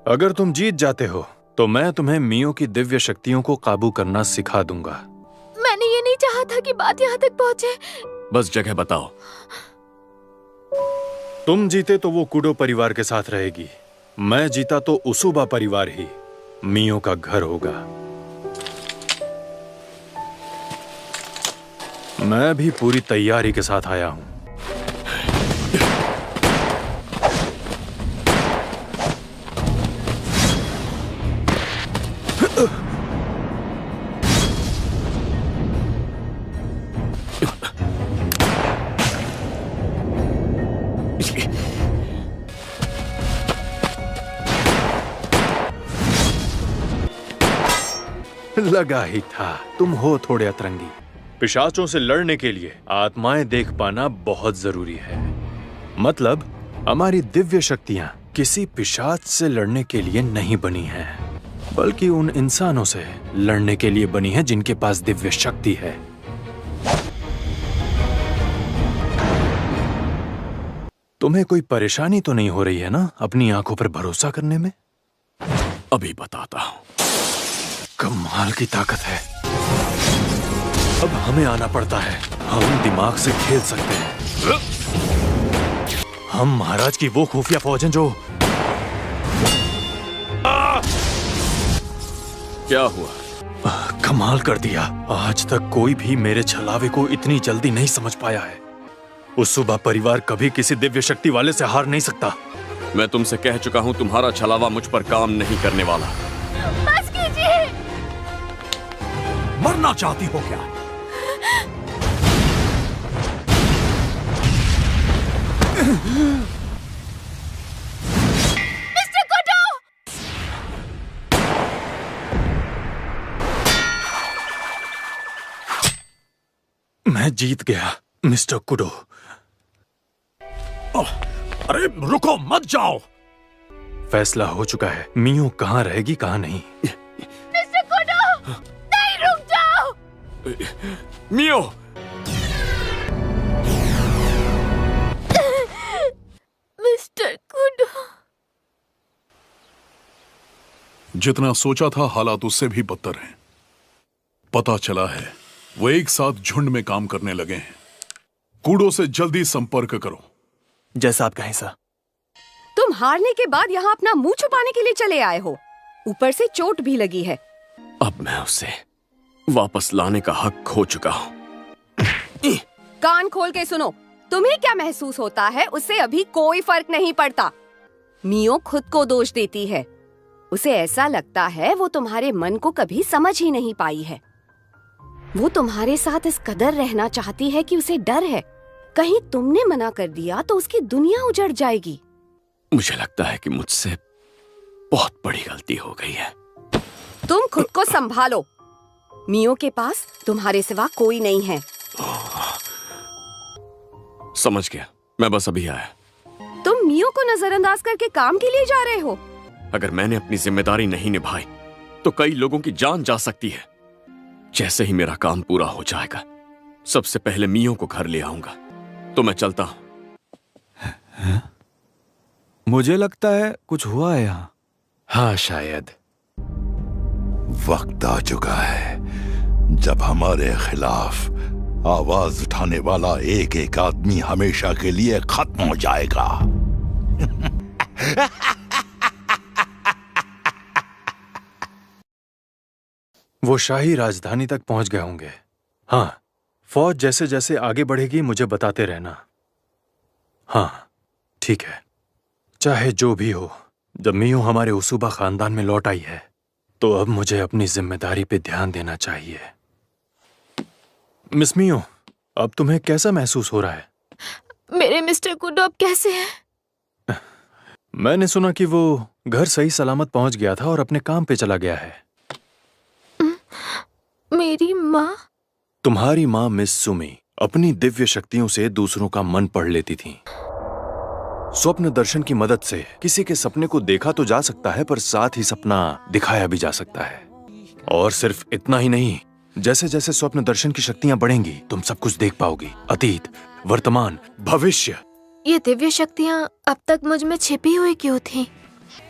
अगर तुम जीत जाते हो तो मैं तुम्हें मियो की दिव्य शक्तियों को काबू करना सिखा दूंगा। मैंने ये नहीं चाहा था कि बात यहाँ तक पहुँचे। बस जगह बताओ। तुम जीते तो वो कुडो परिवार के साथ रहेगी, मैं जीता तो उसूबा परिवार ही मियो का घर होगा। मैं भी पूरी तैयारी के साथ आया हूं। लगा ही था, तुम हो थोड़े अतरंगी। पिशाचों से लड़ने के लिए आत्माएं देख पाना बहुत जरूरी है। मतलब हमारी दिव्य शक्तियां किसी पिशाच से लड़ने के लिए नहीं बनी हैं, बल्कि उन इंसानों से लड़ने के लिए बनी है जिनके पास दिव्य शक्ति है। तुम्हें कोई परेशानी तो नहीं हो रही है ना अपनी आंखों पर भरोसा करने में? अभी बताता हूं। कमाल की ताकत है। अब हमें आना पड़ता है। हम दिमाग से खेल सकते हैं। हम महाराज की वो खुफिया फौज हैं जो क्या हुआ? कमाल कर दिया। आज तक कोई भी मेरे छलावे को इतनी जल्दी नहीं समझ पाया है। उस सुबह परिवार कभी किसी दिव्य शक्ति वाले से हार नहीं सकता। मैं तुमसे कह चुका हूं तुम्हारा छलावा मुझ पर काम नहीं करने वाला। बस कीजिए। मरना चाहती हो क्या? Mister kudo! मैं जीत गया मिस्टर कुडो। अरे रुको मत जाओ। फैसला हो चुका है। मियो कहाँ रहेगी कहाँ नहीं। Mister Kudo! नहीं, रुक जाओ। मियो! Mister Kudo. जितना सोचा था हालात उससे भी बदतर हैं। पता चला है वो एक साथ झुंड में काम करने लगे हैं। कूडो से जल्दी संपर्क करो। जैसा आप कहें सर। तुम हारने के बाद यहाँ अपना मुंह छुपाने के लिए चले आए हो। ऊपर से चोट भी लगी है। अब मैं उसे वापस लाने का हक खो चुका हूँ। कान खोल के सुनो। तुम्हें क्या महसूस होता है उससे अभी कोई फर्क नहीं पड़ता। मियो खुद को दोष देती है। उसे ऐसा लगता है वो तुम्हारे मन को कभी समझ ही नहीं पाई है। वो तुम्हारे साथ इस कदर रहना चाहती है कि उसे डर है कहीं तुमने मना कर दिया तो उसकी दुनिया उजड़ जाएगी। मुझे लगता है कि मुझसे बहुत बड़ी गलती हो गई है। तुम खुद को संभालो। मियो के पास तुम्हारे सिवा कोई नहीं है। समझ गया। मैं बस अभी आया। तुम मियो को नजरअंदाज करके काम के लिए जा रहे हो? अगर मैंने अपनी जिम्मेदारी नहीं निभाई तो कई लोगों की जान जा सकती है। जैसे ही मेरा काम पूरा हो जाएगा सबसे पहले मियो को घर ले आऊंगा। तो मैं चलता हूं। मुझे लगता है कुछ हुआ है यहाँ। हाँ शायद। वक्त आ चुका है जब हमारे खिलाफ आवाज उठाने वाला एक एक आदमी हमेशा के लिए खत्म हो जाएगा। वो शाही राजधानी तक पहुंच गए होंगे। हाँ, फौज जैसे जैसे आगे बढ़ेगी मुझे बताते रहना। हाँ ठीक है। चाहे जो भी हो, जब मियो हमारे उसूबा खानदान में लौट आई है तो अब मुझे अपनी जिम्मेदारी पे ध्यान देना चाहिए। मिस मियो, अब तुम्हें कैसा महसूस हो रहा है? मेरे मिस्टर कुडो अब कैसे हैं? मैंने सुना कि वो घर सही सलामत पहुंच गया था और अपने काम पे चला गया है। मेरी माँ? तुम्हारी माँ मिस सुमी अपनी दिव्य शक्तियों से दूसरों का मन पढ़ लेती थी। स्वप्न दर्शन की मदद से किसी के सपने को देखा तो जा सकता है पर साथ ही सपना दिखाया भी जा सकता है। और सिर्फ इतना ही नहीं, जैसे जैसे स्वप्न दर्शन की शक्तियां बढ़ेंगी तुम सब कुछ देख पाओगी। अतीत, वर्तमान, भविष्य। ये दिव्य शक्तियाँ अब तक मुझ में छिपी हुई क्यों थी?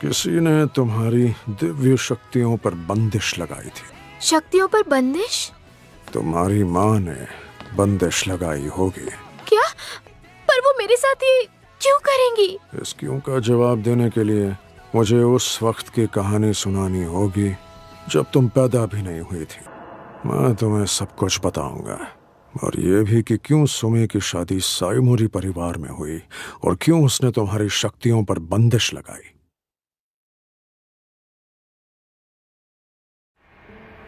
किसी ने तुम्हारी दिव्य शक्तियों पर बंदिश लगाई थी। शक्तियों पर बंदिश? तुम्हारी माँ ने बंदिश लगाई होगी। क्या? पर वो मेरे साथ ये क्यों करेंगी? इस क्यों का जवाब देने के लिए मुझे उस वक्त की कहानी सुनानी होगी जब तुम पैदा भी नहीं हुई थी। मैं तुम्हें सब कुछ बताऊंगा, और ये भी कि क्यों सुमी की शादी साइमोरी परिवार में हुई और क्यों उसने तुम्हारी शक्तियों पर बंदिश लगाई।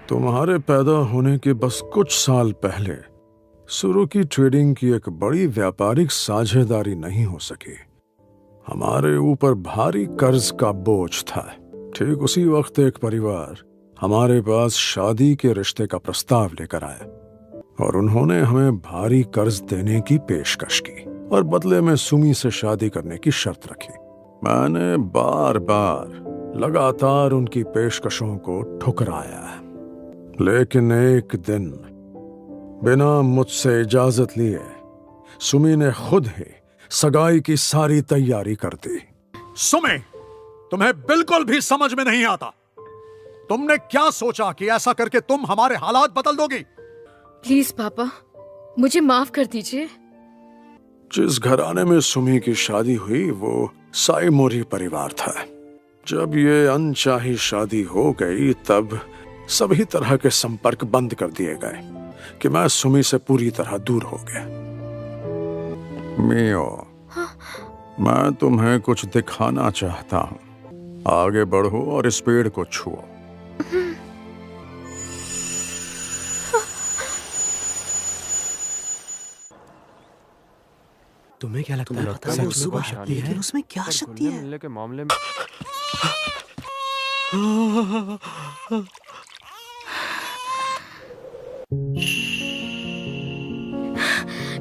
तुम्हारे पैदा होने के बस कुछ साल पहले शुरू की ट्रेडिंग की एक बड़ी व्यापारिक साझेदारी नहीं हो सकी। हमारे ऊपर भारी कर्ज का बोझ था। ठीक उसी वक्त एक परिवार हमारे पास शादी के रिश्ते का प्रस्ताव लेकर आया और उन्होंने हमें भारी कर्ज देने की पेशकश की और बदले में सुमी से शादी करने की शर्त रखी। मैंने बार बार लगातार उनकी पेशकशों को ठुकराया, लेकिन एक दिन बिना मुझसे इजाजत लिए सुमी ने खुद ही सगाई की सारी तैयारी कर दी। सुमी, तुम्हें बिल्कुल भी समझ में नहीं आता। तुमने क्या सोचा कि ऐसा करके तुम हमारे हालात बदल दोगी? प्लीज पापा, मुझे माफ कर दीजिए। जिस घराने में सुमी की शादी हुई वो साइमोरी परिवार था। जब ये अनचाही शादी हो गई तब सभी तरह के संपर्क बंद कर दिए गए कि मैं सुमी से पूरी तरह दूर हो गया। मियो, मैं तुम्हें कुछ दिखाना चाहता हूँ। आगे बढ़ो और इस पेड़ को छुओ। तुम्हें क्या लगता है? सच में शक्ति है? उसमें क्या शक्ति है? मिलने के मामले में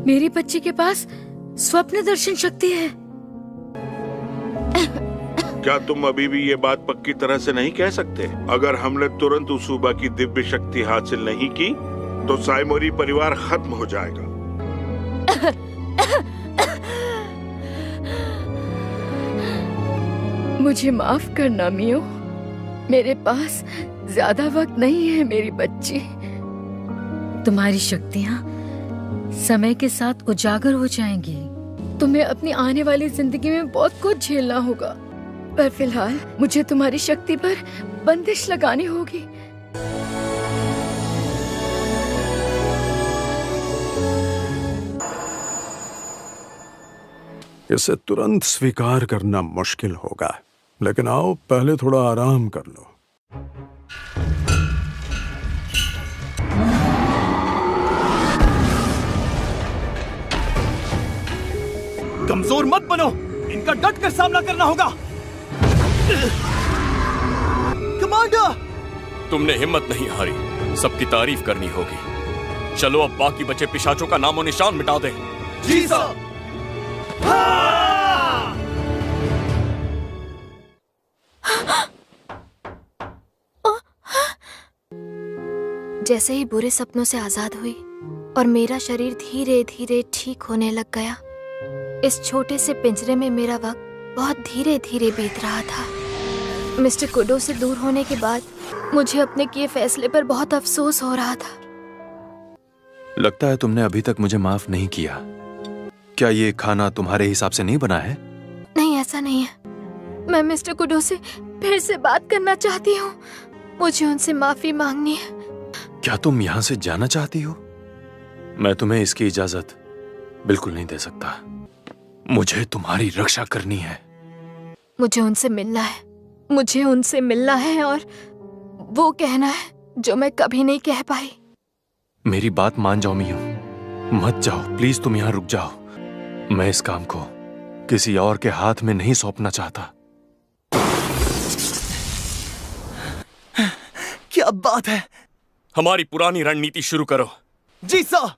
मेरी बच्ची के पास स्वप्न दर्शन शक्ति है। क्या तुम अभी भी ये बात पक्की तरह से नहीं कह सकते? अगर हमने तुरंत उसूबा की दिव्य शक्ति हासिल नहीं की तो साइमोरी परिवार खत्म हो जाएगा। मुझे माफ करना मियो, मेरे पास ज्यादा वक्त नहीं है मेरी बच्ची। तुम्हारी शक्तियाँ समय के साथ उजागर हो जाएंगी। तुम्हें अपनी आने वाली जिंदगी में बहुत कुछ झेलना होगा, पर फिलहाल मुझे तुम्हारी शक्ति पर बंदिश लगानी होगी। इसे तुरंत स्वीकार करना मुश्किल होगा, लेकिन आओ पहले थोड़ा आराम कर लो। कमजोर मत बनो, इनका डट कर सामना करना होगा। कमांडर, तुमने हिम्मत नहीं हारी, सबकी तारीफ करनी होगी। चलो अब बाकी बचे पिशाचों का नामो निशान मिटा दें। जी सर। जैसे ही बुरे सपनों से आजाद हुई और मेरा शरीर धीरे धीरे ठीक होने लग गया, इस छोटे से पिंजरे में मेरा वक्त बहुत धीरे धीरे बीत रहा था। मिस्टर कुडो से दूर होने के बाद मुझे अपने किए फैसले पर बहुत अफसोस हो रहा था। लगता है तुमने अभी तक मुझे माफ नहीं किया। क्या ये खाना तुम्हारे हिसाब से नहीं बना है? नहीं, ऐसा नहीं है। मैं मिस्टर कुडो से फिर से बात करना चाहती हूँ। मुझे उनसे माफी मांगनी है। क्या तुम यहाँ से जाना चाहती हो? मैं तुम्हें इसकी इजाजत बिल्कुल नहीं दे सकता। मुझे तुम्हारी रक्षा करनी है। मुझे उनसे मिलना है, मुझे उनसे मिलना है और वो कहना है जो मैं कभी नहीं कह पाई। मेरी बात मान जाओ मियो, मत जाओ प्लीज। तुम यहाँ रुक जाओ। मैं इस काम को किसी और के हाथ में नहीं सौंपना चाहता। क्या बात है? हमारी पुरानी रणनीति शुरू करो। जी sir.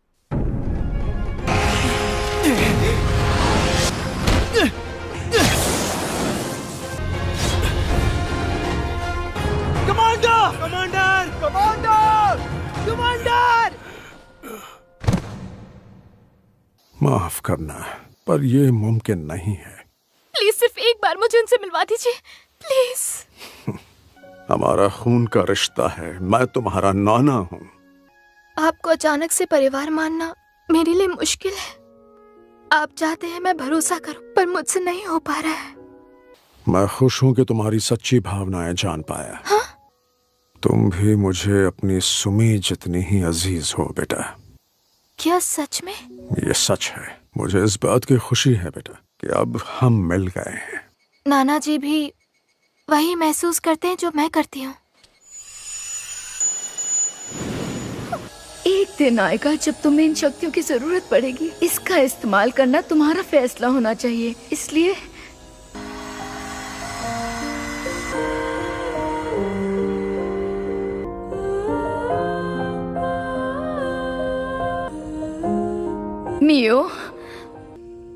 Commander! Commander! Commander! Commander! माफ करना, पर यह मुमकिन नहीं है। प्लीज सिर्फ एक बार मुझे उनसे मिलवा दीजिए, प्लीज। हमारा खून का रिश्ता है, मैं तुम्हारा नाना हूँ। आपको अचानक से परिवार मानना मेरे लिए मुश्किल है। आप चाहते हैं मैं भरोसा करूं, पर मुझसे नहीं हो पा रहा है। मैं खुश हूँ कि तुम्हारी सच्ची भावनाएं जान पाया। हाँ? तुम भी मुझे अपनी सुमी जितनी ही अजीज हो बेटा। क्या सच में? ये सच है। मुझे इस बात की खुशी है बेटा कि अब हम मिल गए हैं। नाना जी भी वही महसूस करते हैं जो मैं करती हूँ। एक दिन आएगा जब तुम्हें इन शक्तियों की जरूरत पड़ेगी। इसका इस्तेमाल करना तुम्हारा फैसला होना चाहिए। इसलिए मियो,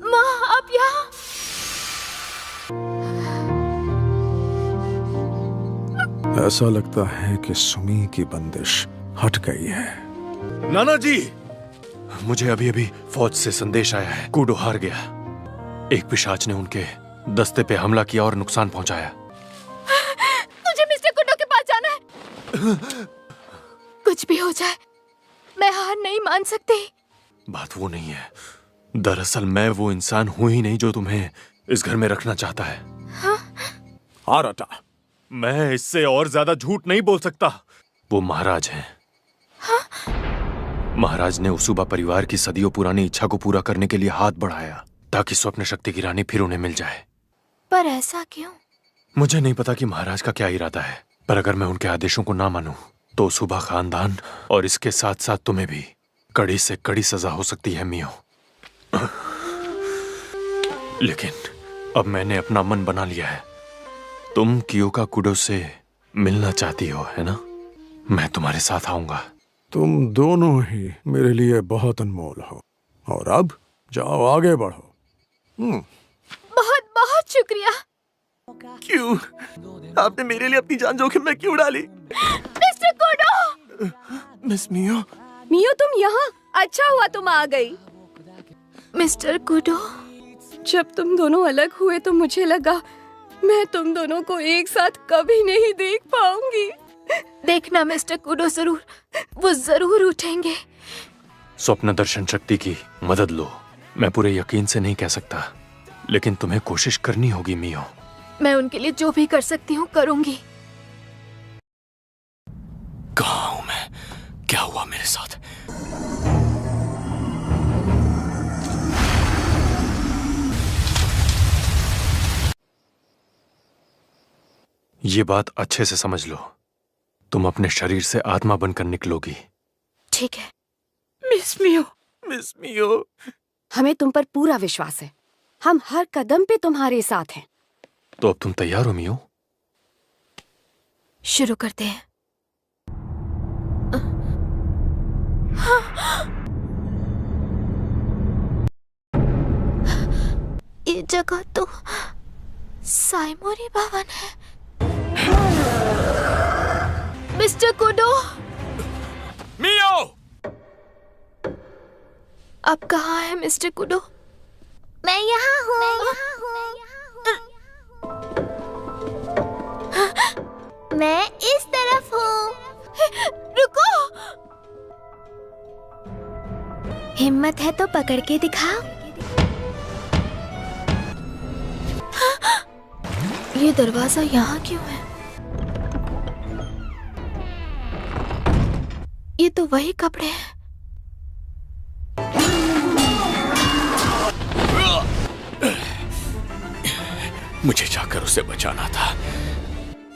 माँ आप यहाँ? ऐसा लगता है कि सुमी की बंदिश हट गई है। नाना जी, मुझे अभी अभी फौज से संदेश आया है। कूडो हार गया। एक पिशाच ने उनके दस्ते पे हमला किया और नुकसान पहुंचाया। मुझे मिस्टर कुडो के पास जाना है। कुछ भी हो जाए मैं हार नहीं मान सकती। बात वो नहीं है। दरअसल मैं वो इंसान हूं ही नहीं जो तुम्हें इस घर में रखना चाहता है। हाँ रटा, मैं इससे और ज्यादा झूठ नहीं बोल सकता। वो महाराज हैं। महाराज ने उसुबा परिवार की सदियों पुरानी इच्छा को पूरा करने के लिए हाथ बढ़ाया ताकि स्वप्न शक्ति की रानी फिर उन्हें मिल जाए। पर ऐसा क्यों? मुझे नहीं पता कि महाराज का क्या इरादा है, पर अगर मैं उनके आदेशों को ना मानूं तो उसुबा खानदान और इसके साथ साथ तुम्हें भी कड़ी से कड़ी सजा हो सकती है मियो। लेकिन अब मैंने अपना मन बना लिया है। तुम कियोका कुडो से मिलना चाहती हो, है ना? मैं तुम्हारे साथ आऊंगा। तुम दोनों ही मेरे लिए बहुत अनमोल हो। और अब जाओ आगे बढ़ो। बहुत बहुत शुक्रिया। क्यों? आपने मेरे लिए अपनी जान जोखिम में क्यों डाली? Mister kudo! मिस मियो। मियो तुम यहाँ? अच्छा हुआ तुम आ गई। मिस्टर कुडो, जब तुम दोनों अलग हुए तो मुझे लगा मैं तुम दोनों को एक साथ कभी नहीं देख पाऊंगी। देखना मिस्टर कुडो, वो जरूर उठेंगे। स्वप्न दर्शन शक्ति की मदद लो। मैं पूरे यकीन से नहीं कह सकता, लेकिन तुम्हें कोशिश करनी होगी मियो। मैं उनके लिए जो भी कर सकती हूँ करूंगी। कहाँ हूं मैं? क्या हुआ मेरे साथ? ये बात अच्छे से समझ लो, तुम अपने शरीर से आत्मा बनकर निकलोगी। ठीक है मिस मियो। मिस मियो, हमें तुम पर पूरा विश्वास है। हम हर कदम पे तुम्हारे साथ हैं। तो अब तुम तैयार हो मियो? शुरू करते हैं। ये जगह तो साइमोरी भवन है। Mister Kudo, Mio! आप कहाँ हैं मिस्टर कुडो? मैं यहाँ हूँ। मैं इस तरफ हूँ। रुको। हिम्मत है तो पकड़ के दिखाओ। ये दरवाजा यहाँ क्यों है? ये तो वही कपड़े हैं। मुझे जाकर उसे बचाना था।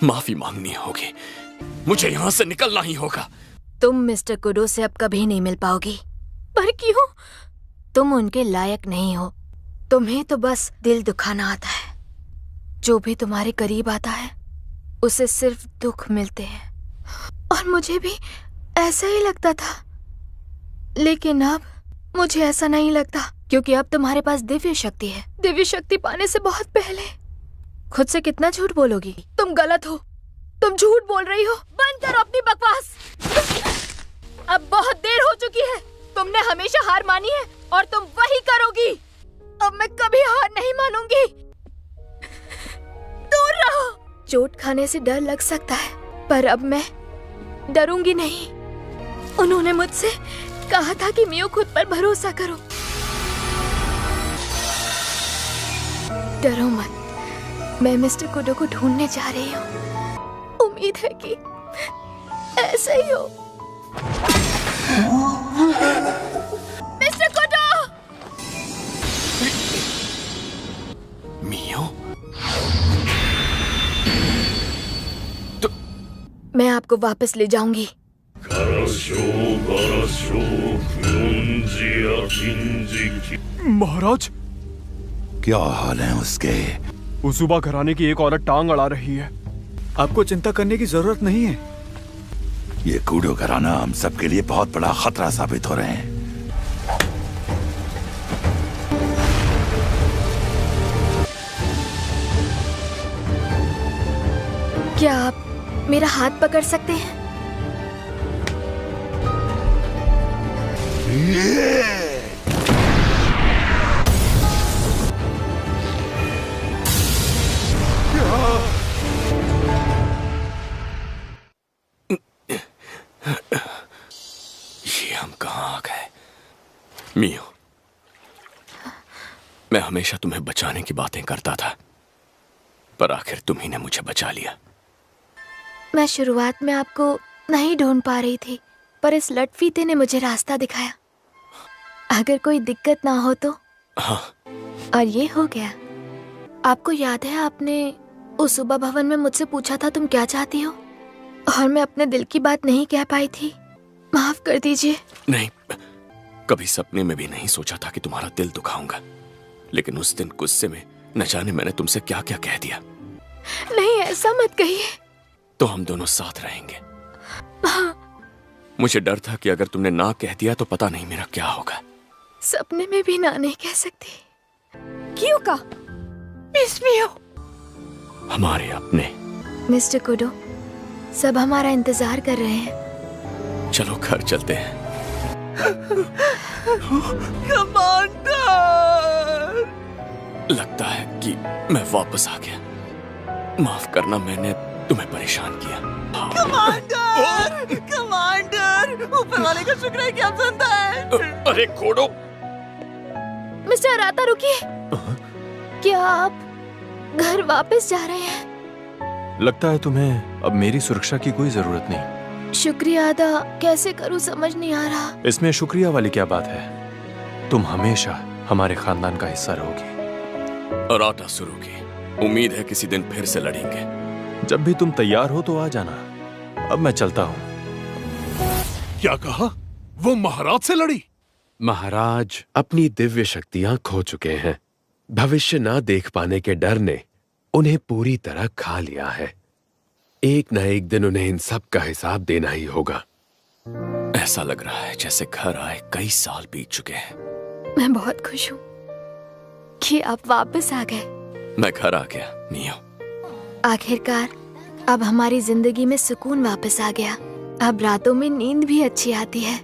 माफी मांगनी होगी। मुझे यहाँ से निकलना ही होगा। तुम मिस्टर कुडो से अब कभी नहीं मिल पाओगी। पर क्यों? तुम उनके लायक नहीं हो। तुम्हें तो बस दिल दुखाना आता है। जो भी तुम्हारे करीब आता है उसे सिर्फ दुख मिलते हैं। और मुझे भी ऐसा ही लगता था, लेकिन अब मुझे ऐसा नहीं लगता, क्योंकि अब तुम्हारे पास दिव्य शक्ति है। दिव्य शक्ति पाने से बहुत पहले खुद से कितना झूठ बोलोगी? तुम गलत हो। तुम झूठ बोल रही हो। बंद करो अपनी बकवास। अब बहुत देर हो चुकी है। तुमने हमेशा हार मानी है और तुम वही करोगी। अब मैं कभी हार नहीं मानूंगी। दूर रहो। चोट खाने से डर लग सकता है, पर अब मैं डरूंगी नहीं। उन्होंने मुझसे कहा था कि मियो खुद पर भरोसा करो। डरो मत। मैं मिस्टर कुडो को ढूंढने जा रही हूँ। उम्मीद है कि ऐसा ही हो। Mister Kudo! मियो? मैं आपको वापस ले जाऊंगी। महाराज, क्या हाल है उसके? उसुबा घराने की एक औरत टांग अड़ा रही है। आपको चिंता करने की जरूरत नहीं है। ये कूडो घराना हम सबके लिए बहुत बड़ा खतरा साबित हो रहे हैं। क्या आप मेरा हाथ पकड़ सकते हैं? मैं हमेशा तुम्हें बचाने की बातें करता था, पर आखिर तुम ही ने मुझे बचा लिया। मैं शुरुआत में आपको नहीं ढूंढ पा रही थी, पर इस लटफीते ने मुझे रास्ता दिखाया। अगर कोई दिक्कत ना हो तो। हाँ। और ये हो गया। आपको याद है आपने उस सुबह भवन में मुझसे पूछा था तुम क्या चाहती हो, और मैं अपने दिल की बात नहीं कह पाई थी। माफ कर दीजिए। नहीं, कभी सपने में भी नहीं सोचा था कि तुम्हारा दिल दुखाऊंगा, लेकिन उस दिन गुस्से में न जाने मैंने तुमसे क्या क्या कह दिया। नहीं, ऐसा मत कहिए। तो हम दोनों साथ रहेंगे। हाँ। मुझे डर था कि अगर तुमने ना कह दिया तो पता नहीं मेरा क्या होगा। सपने में भी ना नहीं कह सकती। क्यों का? हमारे अपने। मिस्टर कुडो, सब हमारा इंतजार कर रहे हैं। चलो घर चलते हैं। कमांडर! लगता है कि मैं वापस आ गया। माफ करना, मैंने तुम्हें परेशान किया। कमांडर! कमांडर! ऊपर वाले का शुक्र है कि आप जिंदा हैं। अरे कोडो! मिस्टर अराता, रुकिए। क्या आप घर वापस जा रहे हैं? लगता है तुम्हें अब मेरी सुरक्षा की कोई जरूरत नहीं। शुक्रिया अदा कैसे करूं समझ नहीं आ रहा। इसमें शुक्रिया वाली क्या बात है? तुम हमेशा हमारे खानदान का हिस्सा रहोगी। अराता सुरुकी, उम्मीद है किसी दिन फिर से लड़ेंगे। जब भी तुम तैयार हो तो आ जाना। अब मैं चलता हूँ। क्या कहा? वो महाराज से लड़ी? महाराज अपनी दिव्य शक्तियां खो चुके हैं। भविष्य ना देख पाने के डर ने उन्हें पूरी तरह खा लिया है। एक न एक दिन उन्हें इन सब का हिसाब देना ही होगा। ऐसा लग रहा है जैसे घर आए कई साल बीत चुके हैं। मैं बहुत खुश हूँ कि आप वापस आ गए। मैं घर आ गया, मियो। आखिरकार अब हमारी जिंदगी में सुकून वापस आ गया। अब रातों में नींद भी अच्छी आती है।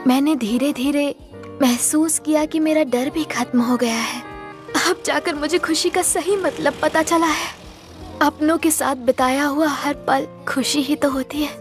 मैंने धीरे धीरे महसूस किया कि मेरा डर भी खत्म हो गया है। अब जाकर मुझे खुशी का सही मतलब पता चला है। अपनों के साथ बिताया हुआ हर पल खुशी ही तो होती है।